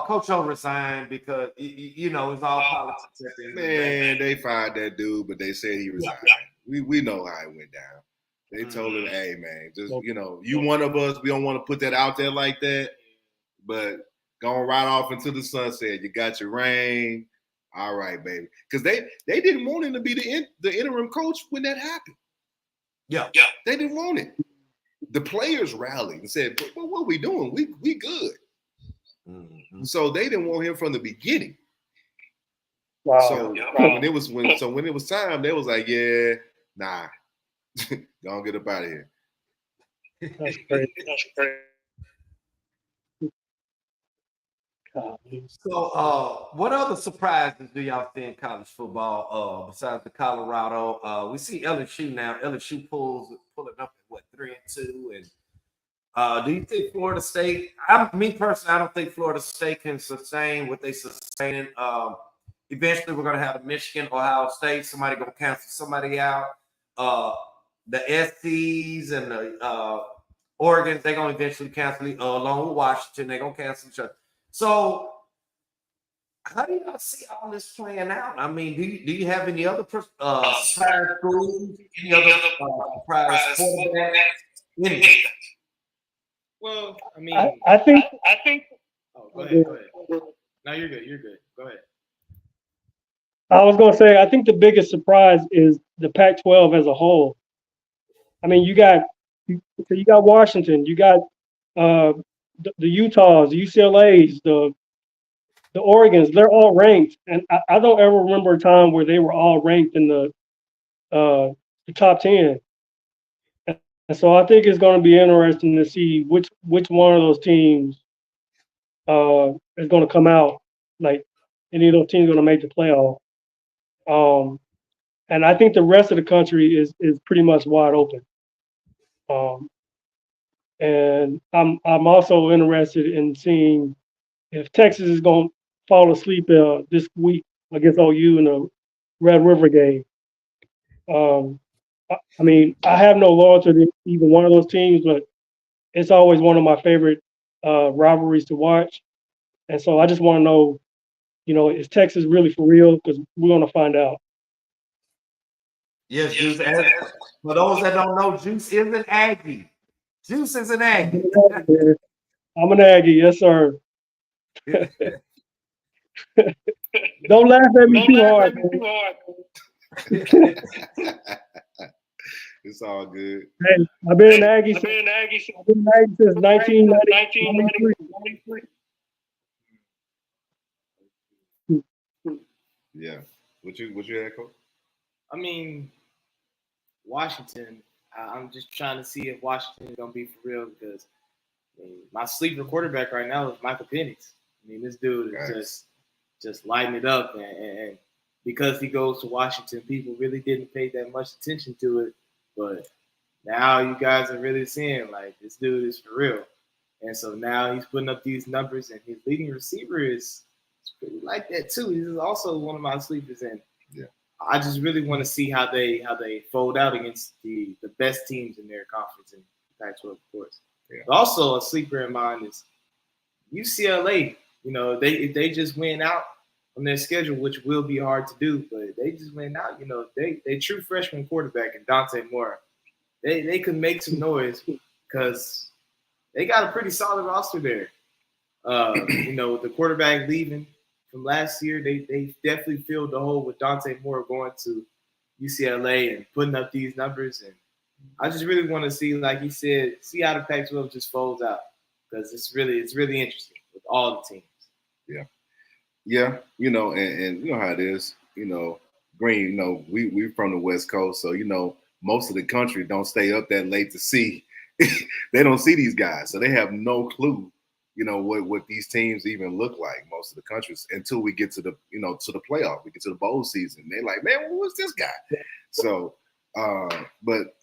Coach O resigned because you know it's all politics. Man, they fired that dude, but they said he resigned. We know how it went down. They told him, "Hey, man, just you know, you one of us. We don't want to put that out there like that, but going right off into the sunset. You got your ring, all right, baby." Because they didn't want him to be the interim coach when that happened. Yeah, they didn't want it. The players rallied and said, "Well, what are we doing? We good." Mm-hmm. So they didn't want him from the beginning. Wow. So when it was time, they was like, "Yeah, nah, don't get up out of here." That's crazy. So, what other surprises do y'all see in college football besides the Colorado? We see LSU now. LSU pulling up at 3-2, and do you think Florida State? Me personally, I don't think Florida State can sustain what they sustain. Eventually, we're going to have the Michigan, Ohio State. Somebody going to cancel somebody out. The SCs and the Oregons, they're going to eventually cancel along with Washington. They're going to cancel each other. So, how do y'all see all this playing out? I mean, do you have any other surprise schools? Any other surprise quarterbacks? Anything? Well, I mean, I think. Oh, go ahead. No, you're good. You're good. Go ahead. I was gonna say I think the biggest surprise is the Pac-12 as a whole. I mean, you got Washington, you got the Utahs, the UCLA's, the Oregons. They're all ranked, and I don't ever remember a time where they were all ranked in the top 10. And so I think it's going to be interesting to see which one of those teams is going to come out. Like any of those teams going to make the playoff. And I think the rest of the country is pretty much wide open. And I'm also interested in seeing if Texas is going to fall asleep this week against OU in the Red River game. I mean, I have no loyalty to either one of those teams, but it's always one of my favorite rivalries to watch. And so I just want to know, is Texas really for real? Because we're going to find out. Yes, Juice. For those that don't know, Juice is an Aggie. Juice is an Aggie. I'm an Aggie, yes, sir. Don't laugh at me too hard. It's all good. Hey, I've been an Aggie since 1993. Yeah. What you had, Coach? I mean, Washington. I'm just trying to see if Washington is gonna be for real because my sleeper quarterback right now is Michael Penix. I mean, this dude is just lighting it up, and because he goes to Washington, people really didn't pay that much attention to it, but now you guys are really seeing like this dude is for real, and so now he's putting up these numbers, and his leading receiver is pretty like that too. He's also one of my sleepers, and I just really want to see how they fold out against the best teams in their conference in Pac-12, of course. Yeah. But also a sleeper in mine is UCLA. If they just win out on their schedule, which will be hard to do, but they just win out. They true freshman quarterback and Dante Moore. They could make some noise because they got a pretty solid roster there. With the quarterback leaving from last year, they definitely filled the hole with Dante Moore going to UCLA and putting up these numbers. And I just really want to see, like he said, see how the Pac-12 just folds out because it's really interesting with all the teams. Yeah. And you know how it is. Green. We're from the West Coast, so most of the country don't stay up that late to see. They don't see these guys, so they have no clue. What these teams even look like, most of the countries, until we get to the to the playoff, we get to the bowl season. They're like, man, what's this guy? So, but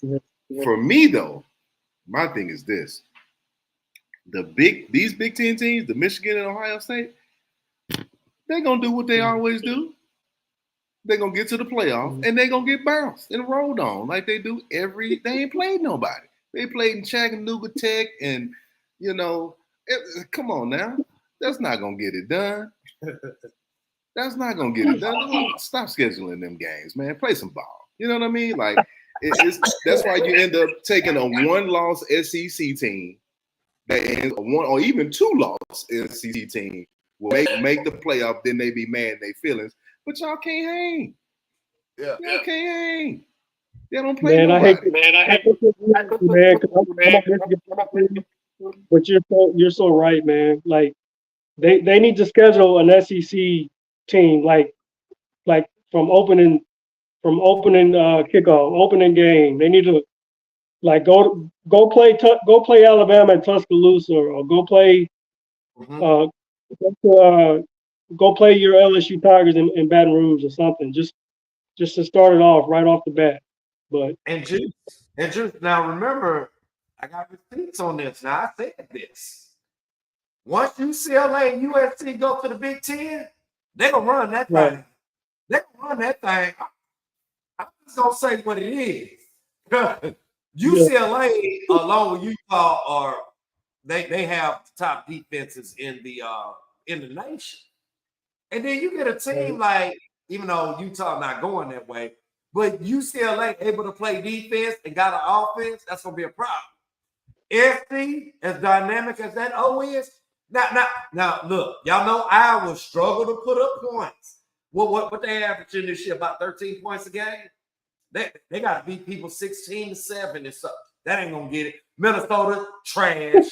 for me though, my thing is this: these Big Ten teams, the Michigan and Ohio State, they're gonna do what they always do. They're gonna get to the playoff and they're gonna get bounced and rolled on like they do they ain't played nobody. They played in Chattanooga Tech and come on now. That's not going to get it done. That's not going to get it done. Stop scheduling them games, man. Play some ball. You know what I mean? Like, that's why you end up taking a one-loss SEC team that ends one or even two-loss SEC team will make the playoff, then they be mad in their feelings. But y'all can't hang. Y'all can't hang. They don't play nobody. But you're so right, man. Like they need to schedule an SEC team like from opening kickoff, opening game. They need to like go play Alabama at Tuscaloosa or go play go play your LSU Tigers in Baton Rouge or something. Just to start it off right off the bat. But and just now remember, I got receipts on this. Now I said this. Once UCLA and USC go to the Big Ten, they're gonna run that thing. Right. They're gonna run that thing. I'm just gonna say what it is. UCLA along with Utah they have top defenses in the nation. And then you get a team like, even though Utah not going that way, but UCLA able to play defense and got an offense, that's gonna be a problem. SC, as dynamic as that O is, now, look, y'all know Iowa struggle to put up points. What they averaging this year? About 13 points a game. They got to beat people 16-7 and stuff. That ain't gonna get it. Minnesota trash.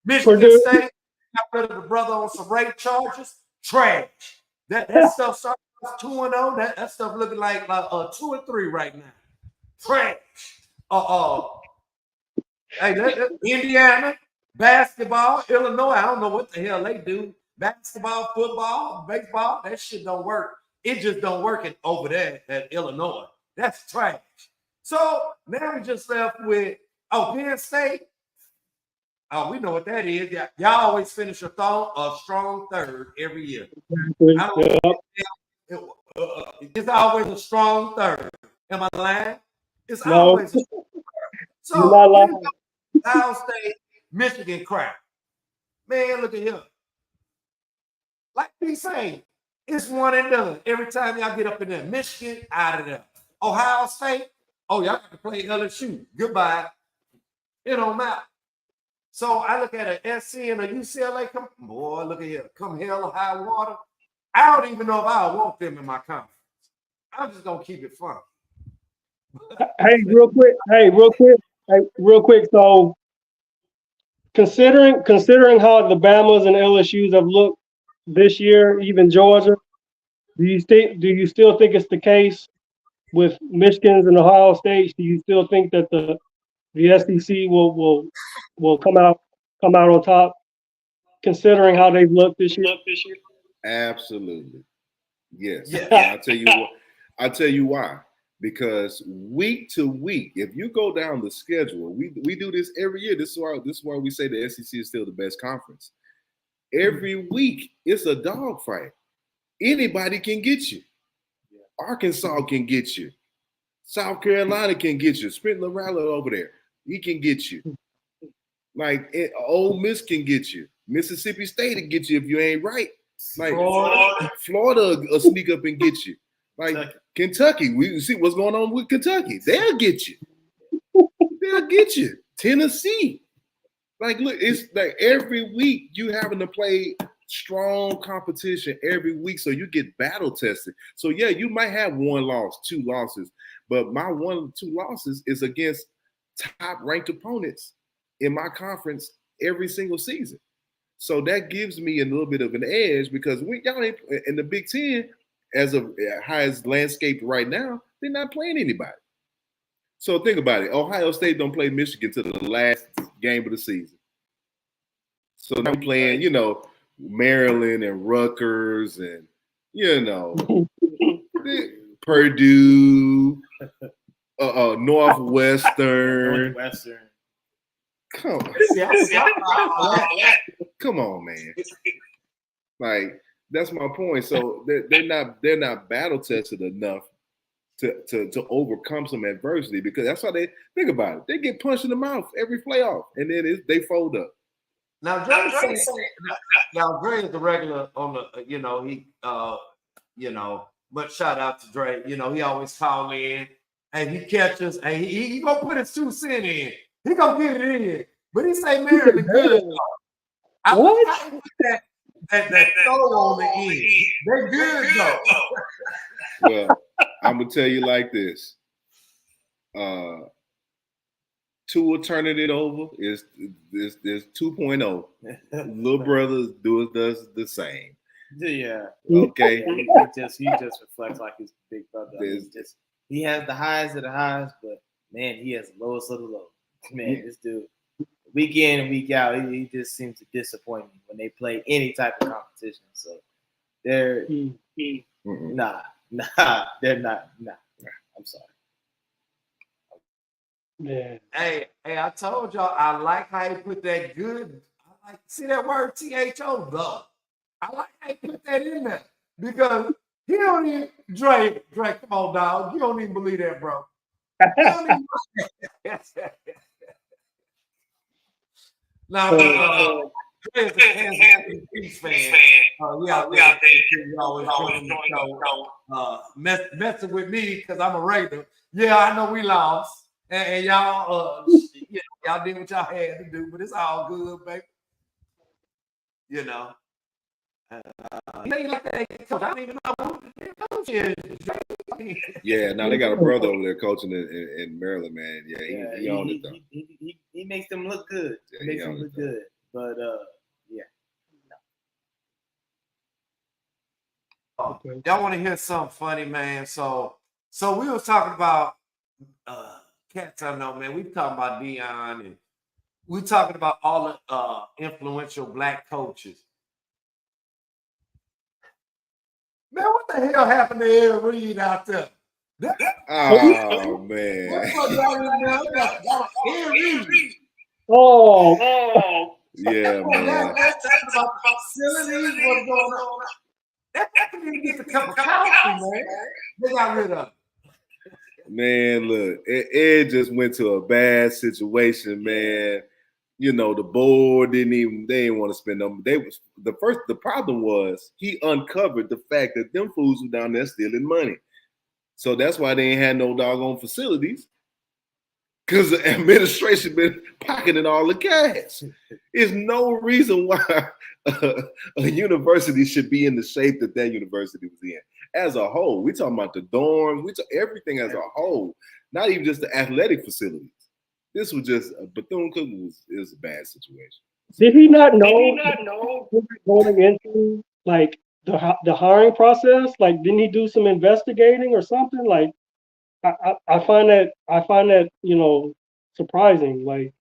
Michigan State got rid of the brother on some rape charges. Trash. That stuff starts 2-0. That stuff looking like 2-3 right now. Trash. Hey, Indiana basketball, Illinois. I don't know what the hell they do. Basketball, football, baseball. That shit don't work. It just don't work over there at Illinois. That's trash. So now we just left with Penn State. Oh, we know what that is. Y'all always finish a strong third every year. It's always a strong third. Am I lying? It's always a strong third. So Ohio State, Michigan crap. Man, look at him. Like we say, it's one and done. Every time y'all get up in there, Michigan out of there. Ohio State, y'all got to play LSU. Goodbye. It don't matter. So I look at an SC and a UCLA. Boy, look at here. Come hell or high water. I don't even know if I want them in my conference. I'm just gonna keep it fun. Hey, real quick. So, considering how the Bamas and LSU's have looked this year, even Georgia, do you still think it's the case with Michigan's and Ohio State's? Do you still think that the SEC will come out on top, considering how they've looked this year? Absolutely, yes. Yeah. I'll tell you why. Because week to week, if you go down the schedule, we do this every year. This is why we say the SEC is still the best conference. Every week, it's a dogfight. Anybody can get you. Arkansas can get you. South Carolina can get you. Sprint Lorella over there, he can get you. Like Ole Miss can get you. Mississippi State will get you if you ain't right. Like Florida will sneak up and get you. Like Kentucky, we see what's going on with Kentucky. They'll get you. They'll get you. Tennessee. Like, look, it's like every week you having to play strong competition every week, so you get battle tested. So yeah, you might have 1 loss, 2 losses, but my 1-2 losses is against top ranked opponents in my conference every single season. So that gives me a little bit of an edge because y'all ain't in the Big Ten. As of how it's landscaped right now, they're not playing anybody. So think about it. Ohio State don't play Michigan to the last game of the season. So now we're playing, Maryland and Rutgers and, Purdue, Northwestern. Come on, man. Like, that's my point. So they're not battle tested enough to overcome some adversity because that's how they think about it. They get punched in the mouth every playoff, and then they fold up. Now Dre is the regular on the but shout out to Dre. He always call in and he catches and he gonna put his 2 cents in. He gonna get it in, but he say Maryland good. I that throw on the end. They're good though. Well, I'm gonna tell you like this. Tua turning it over is 2.0. Little brother does the same. Yeah. Okay. He just reflects like his big brother. He has the highs of the highs, but man, he has the lowest of the lows. Man, this dude, week in and week out, he just seems to disappoint me when they play any type of competition. So they're they're not. I'm sorry. Yeah. Hey, I told y'all I like how he put that good. I like see that word THO though. I like how he put that in there because he don't even Dre, come on, dog. You don't even believe that, bro. You don't even Now, Dre is a Kansas City Chiefs fan. We out there always messing with me because I'm a Raider. Yeah, I know we lost. And y'all, Y'all did what y'all had to do, but it's all good, baby. You know. You like that coach. I don't even know who the coach is. Yeah, now they got a brother over there coaching in Maryland, man. Yeah, he owned it though. He makes them look good. Yeah, He makes them look good. But yeah. Okay. Y'all want to hear something funny, man? So we was talking about cats. I know, man. We talking about Deion, and we talking about all the influential black coaches. Man, what the hell happened to Ed Reed out there? Oh man. What y'all remember? Ed Reed. Oh, Yeah, man. That's talking about facilities. What's going on? That didn't get the cup of coffee, man. They got rid of it. Man, look, Ed just went to a bad situation, man. You know, the board they didn't want to spend them. The problem was he uncovered the fact that them fools were down there stealing money. So that's why they ain't had no doggone facilities. Because the administration been pocketing all the cash. There's no reason why a university should be in the shape that university was in. As a whole, we talking about the dorms, everything as a whole, not even just the athletic facilities. This was just Bethune-Cookman is a bad situation. did he not know going into like the hiring process? Like, didn't he do some investigating or something? Like, I find that surprising. Like,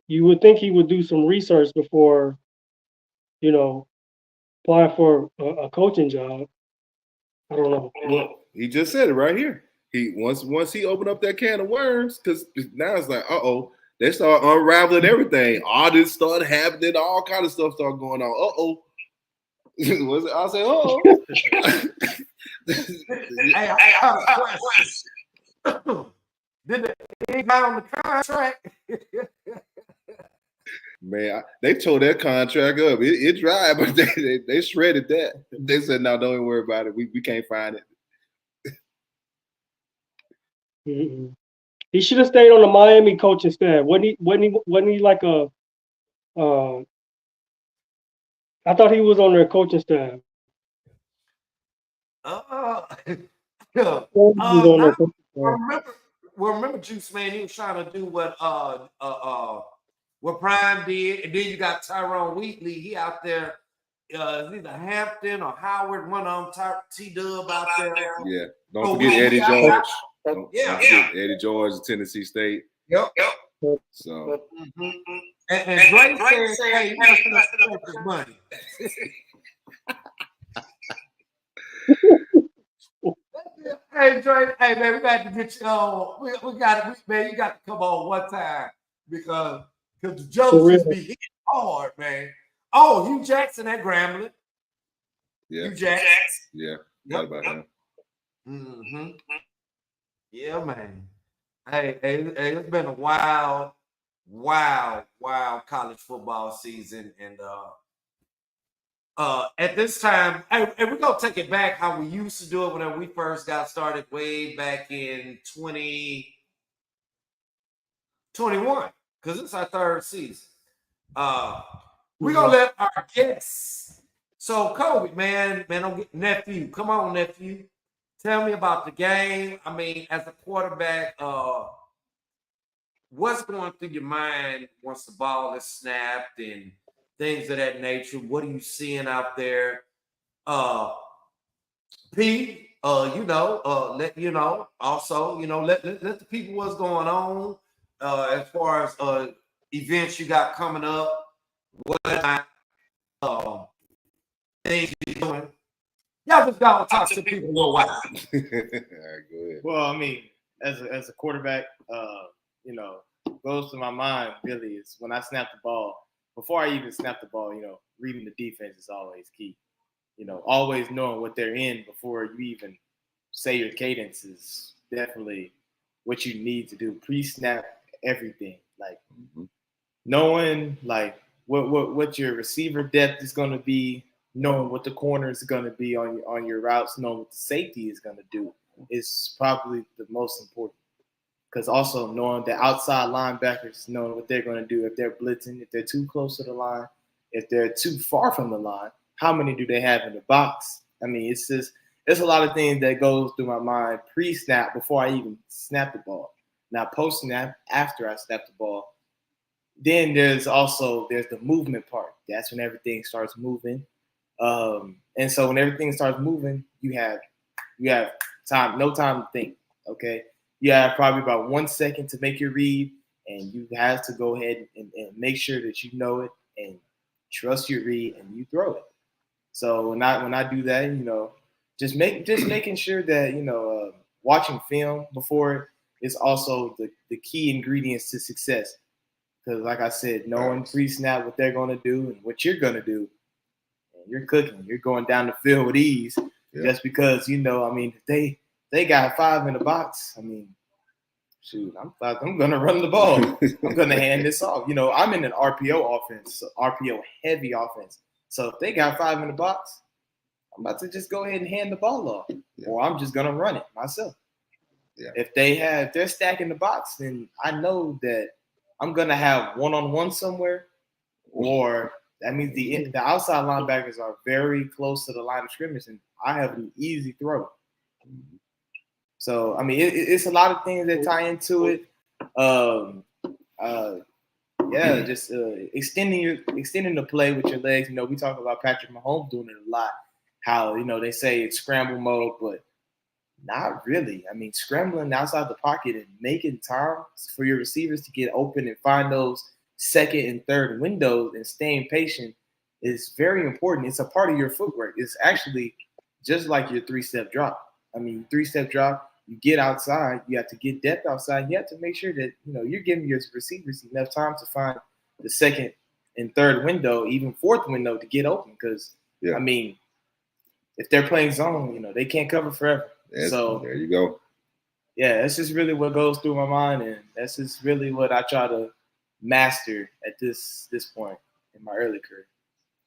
you would think he would do some research before applying for a coaching job. I don't know. Well, he just said it right here. He once he opened up that can of worms, because now it's like, they start unraveling everything. Audits started happening, all kind of stuff started going on. I'll say, Hey, I have a question. Did they buy on the contract? Man, they tore that contract up. It dry, but they shredded that. They said, no, don't even worry about it. We can't find it. Mm-mm. He should have stayed on the Miami coaching staff. Wasn't he like a? I thought he was on their coaching staff. Remember, Juice Man, he was trying to do what Prime did, and then you got Tyrone Wheatley. He out there, either Hampton or Howard. One of them, T-Dub out there. Yeah, don't forget Eddie George. Don't forget Eddie George, Tennessee State. Yep. So. And Drake said, "Hey, you must have his money." Hey, Drake. Hey, man, we got to get you on. We got man. You got to come on one time because the jokes just be hitting hard, man. Oh, Hugh Jackson at Grambling. Yeah. Hugh Jackson. Yeah. What about him? Mm-hmm. Yeah, man. Hey, it's been a wild college football season, and at this time, and we're gonna take it back how we used to do it when we first got started way back in 2021, because it's our third season. We're gonna let our guests. So, Kobe, man, don't get nephew. Come on, nephew. Tell me about the game. I mean, as a quarterback, what's going through your mind once the ball is snapped and things of that nature? What are you seeing out there? Pete, let let the people what's going on as far as events you got coming up, what things you're doing. Y'all just gotta talk to people a little while. All right, go ahead. Well, I mean, as a quarterback, goes to my mind really is when I snap the ball. Before I even snap the ball, reading the defense is always key. Always knowing what they're in before you even say your cadence is definitely what you need to do. Pre-snap everything, like knowing like what your receiver depth is going to be, knowing what the corner is going to be on your routes, knowing what the safety is going to do is probably the most important. because also knowing the outside linebackers, knowing what they're going to do if they're blitzing, if they're too close to the line, if they're too far from the line, how many do they have in the box? I mean, it's a lot of things that goes through my mind pre-snap before I even snap the ball. Now, post-snap, after I snap the ball, then there's the movement part. That's when everything starts moving. And so when everything starts moving, you have time, no time to think, okay? You have probably about 1 second to make your read, and you have to go ahead and make sure that you know it and trust your read, and you throw it. So when I do that, just making sure that watching film before is also the key ingredients to success. Because like I said, knowing pre-snap what they're going to do and what you're going to do, and you're cooking. You're going down the field with ease just because if they got 5 in the box. I mean, shoot, I'm going to run the ball. I'm going to hand this off. I'm in an RPO offense, RPO heavy offense. So if they got 5 in the box, I'm about to just go ahead and hand the ball off, or I'm just going to run it myself. Yeah. If they're stacking the box, then I know that I'm going to have one-on-one somewhere, or that means the outside linebackers are very close to the line of scrimmage, and I have an easy throw. So, I mean, it's a lot of things that tie into it. Just extending the play with your legs. We talk about Patrick Mahomes doing it a lot. How, they say it's scramble mode, but not really. I mean, scrambling outside the pocket and making time for your receivers to get open and find those second and third windows and staying patient is very important. It's a part of your footwork. It's actually just like your 3-step drop. I mean, 3-step drop, you get outside, you have to get depth outside. You have to make sure that, you're giving your receivers enough time to find the second and third window, even fourth window to get open. Because, I mean, if they're playing zone, they can't cover forever. So there you go. Yeah, that's just really what goes through my mind, and that's just really what I try to master at this point in my early career.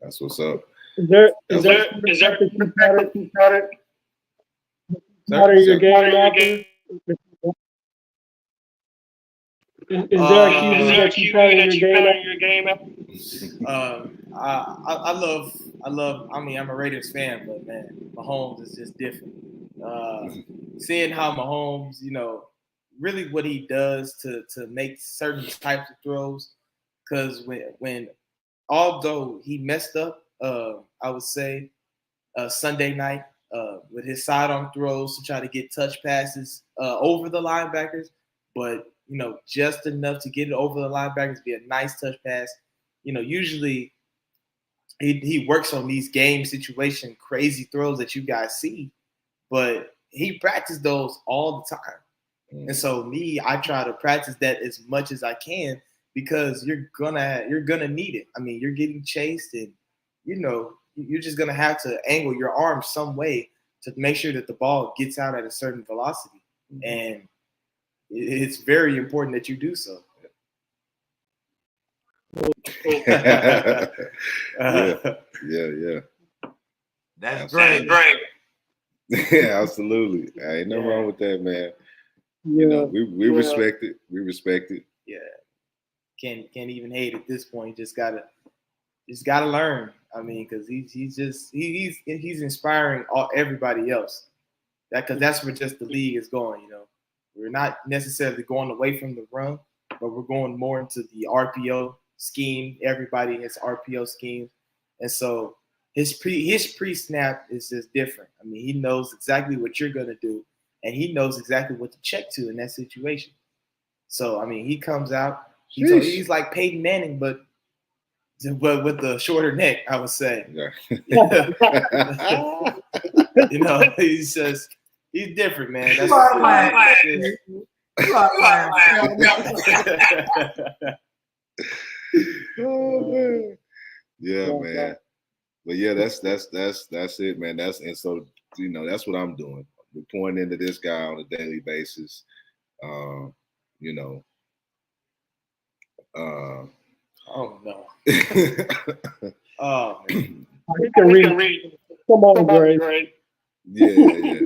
That's what's up. Is there your game? Is there a QB that you play in your game? I love. I mean, I'm a Raiders fan, but man, Mahomes is just different. Seeing how Mahomes, really what he does to make certain types of throws, because when although he messed up, I would say Sunday night with his sidearm throws to try to get touch passes over the linebackers, but just enough to get it over the linebackers, be a nice touch pass. Usually he works on these game situation crazy throws that you guys see, but he practiced those all the time. And so I try to practice that as much as I can, because you're gonna need it. I mean, you're getting chased, and you're just gonna have to angle your arm some way to make sure that the ball gets out at a certain velocity. And it's very important that you do so. Yeah. That's great. Yeah, absolutely. Ain't nothing wrong with that, man. Yeah. We respect it. We respect it. Yeah. Can't even hate at this point. Just gotta learn. I mean, because he's inspiring everybody else. Because that's where just the league is going. We're not necessarily going away from the run, but we're going more into the RPO scheme. Everybody has RPO schemes, and so his pre-snap is just different. I mean, he knows exactly what you're gonna do, and he knows exactly what to check to in that situation. So I mean, he comes out. He's like Peyton Manning, but with the shorter neck, I would say. Yeah. He's different, man. Oh, man. Yeah, man. But yeah, that's it, man. That's what I'm doing. We're pouring into this guy on a daily basis. Oh no. Oh man. He can read. Come on, Gray. Yeah.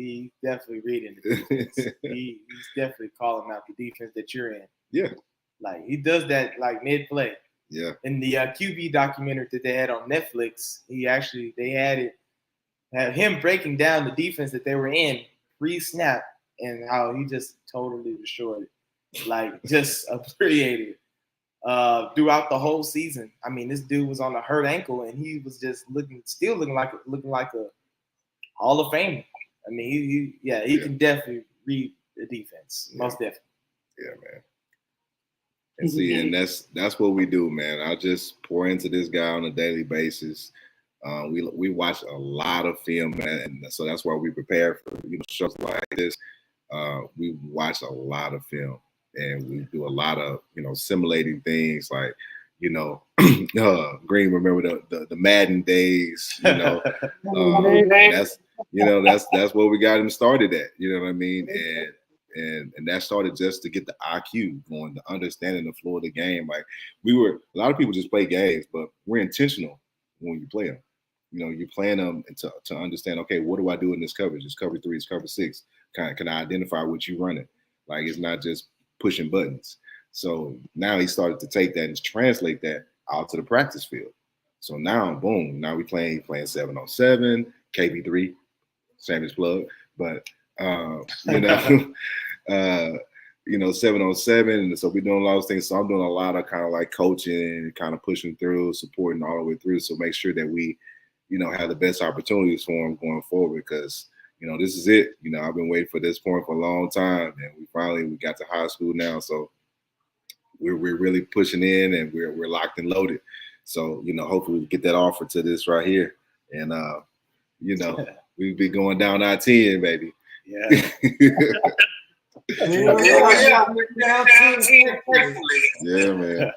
He's definitely reading the defense. He's definitely calling out the defense that you're in. Yeah. Like he does that like mid-play. Yeah. In the QB documentary that they had on Netflix, they had him breaking down the defense that they were in pre-snap and how he just totally destroyed it. Like just obliterated it. Throughout the whole season. I mean, this dude was on a hurt ankle, and he was just looking like a Hall of Famer. I mean, he can definitely read the defense, most definitely. Yeah, man. And see, and that's what we do, man. I just pour into this guy on a daily basis. We watch a lot of film, man, and so that's why we prepare for shows like this. We watch a lot of film. And we do a lot of, simulating things like, Green, remember the Madden days, that's where we got him started at, you know what I mean? And that started just to get the IQ going, the understanding the flow of the game. Like a lot of people just play games, but we're intentional when you play them. You're playing them to understand, okay, what do I do in this coverage? It's cover 3, it's cover 6. Can I identify what you're running? Like it's not just pushing buttons. So now he started to take that and translate that out to the practice field. So now, boom, now he's playing 7-on-7, KB3, Sammy's plug, but 7-on-7. And so we're doing a lot of things. So I'm doing a lot of kind of like coaching, kind of pushing through, supporting all the way through. So make sure that we, have the best opportunities for him going forward because this is it. I've been waiting for this point for a long time, and we got to high school now, so we're really pushing in, and we're locked and loaded. So hopefully we get that offer to this right here, and we'll be going down I-10, baby. Yeah. Yeah, man.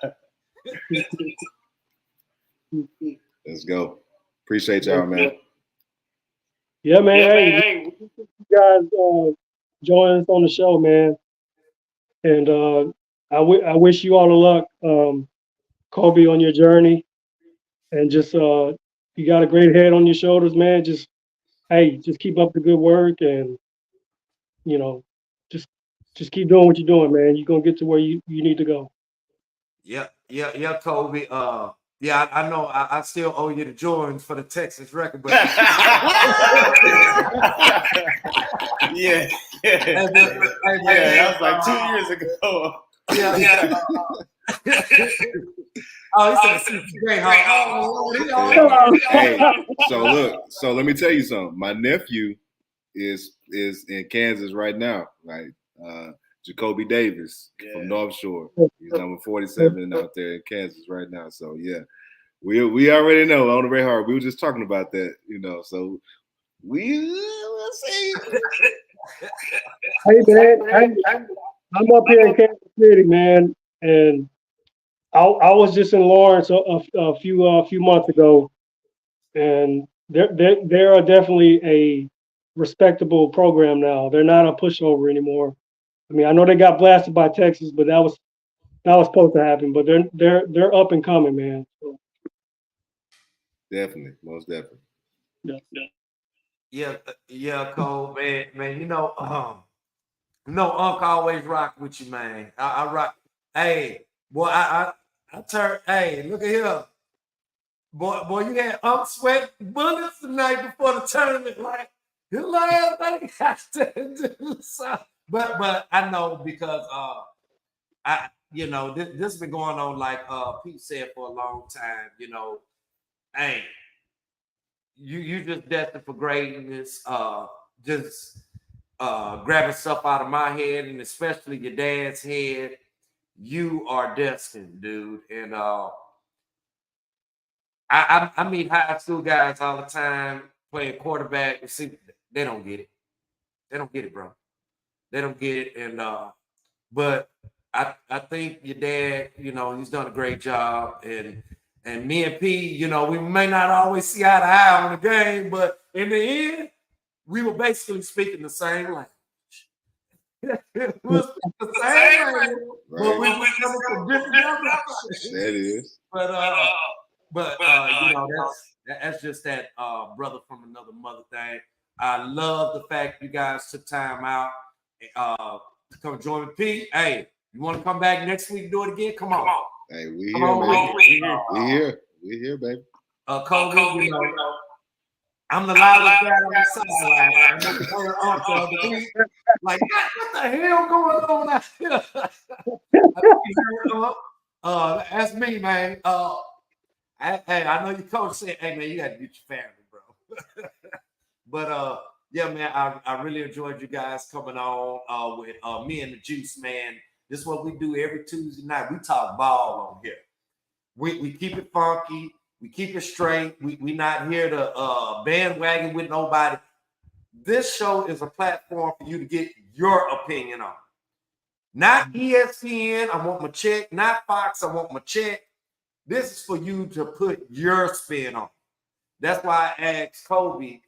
Let's go. Appreciate y'all, man. Yeah, man. Hey, you guys join us on the show, man. And I wish you all the luck, Kobe, on your journey. And just you got a great head on your shoulders, man. Just keep up the good work, and just keep doing what you're doing, man. You're gonna get to where you need to go. Yeah, Kobe. Yeah, I know. I still owe you the Jordans for the Texas record, but yeah. That was like 2 years ago. Yeah. Oh, he said great. Hey, so let me tell you something. My nephew is in Kansas right now, like Jacoby Davis from North Shore. He's number 47 out there in Kansas right now. So yeah, we already know on the Ray Hard. We were just talking about that, So we'll see. Hey man, I'm up here in Kansas City, man, and I was just in Lawrence a few months ago, and they're definitely a respectable program now. They're not a pushover anymore. I mean, I know they got blasted by Texas, but that was supposed to happen. But they're up and coming, man. So. Definitely, most definitely. Yeah, Cole, man. Unc always rock with you, man. I rock. Hey, boy, I turned. Hey, look at here, boy. You had Unc sweat bullets the night before the tournament, like everybody got to do something. But I know because this has been going on like Pete said for a long time. Hey, you just destined for greatness. Just grabbing stuff out of my head and especially your dad's head. You are destined, dude. And I meet high school guys all the time playing quarterback and see they don't get it. They don't get it, bro. They don't get it. And but I think your dad, he's done a great job. And me and P, we may not always see eye to eye on the game, but in the end, we were basically speaking the same language. It was the same language, but we were coming from different directions. That is. But that's just that brother from another mother thing. I love the fact you guys took time out to come join me. Pete, hey, you want to come back next week and do it again? Come on. Hey, we Come here, on, baby. We here, baby. Kobe, you know, I'm the loudest guy on the sideline. Like, what the hell going on out here? That's me, man. Hey, I know your coach said, hey, man, you got to get your family, bro. But, yeah, man, I really enjoyed you guys coming on with me and the Juice, man. This is what we do every Tuesday night. We talk ball on here. We keep it funky. We keep it straight. We not here to bandwagon with nobody. This show is a platform for you to get your opinion on. Not ESPN, I want my check. Not Fox, I want my check. This is for you to put your spin on. That's why I asked Kobe,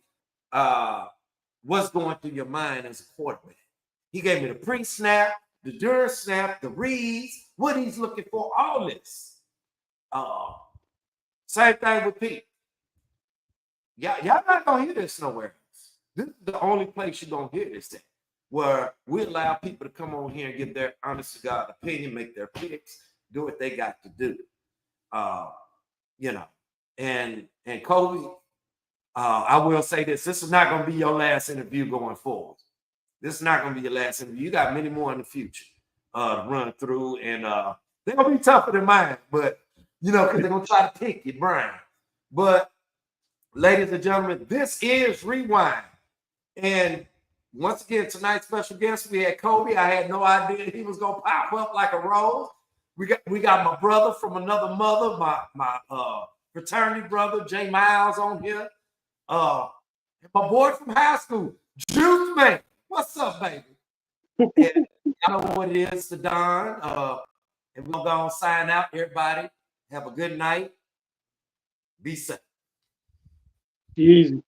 what's going through your mind as a quarterback? He gave me the pre-snap, the during snap, the reads, what he's looking for, all this. Same thing with Pete. Y'all not gonna hear this nowhere else. This is the only place you're gonna hear this at, where we allow people to come on here and give their honest to God opinion, make their picks, do what they got to do. You know, and Kobe, I will say this is not gonna be your last interview going forward. This is not gonna be your last interview. You got many more in the future to run through, and they're gonna be tougher than mine, but you know, because they're gonna try to pick your brain. But ladies and gentlemen, this is Rewind. And once again, tonight's special guest, we had Kobe. I had no idea he was gonna pop up like a rose. We got my brother from another mother, my fraternity brother, Jay Miles on here. My boy from high school, Juice Man. What's up, baby? And I know what it is to Don. And we're gonna sign out, everybody. Have a good night. Be safe. Easy.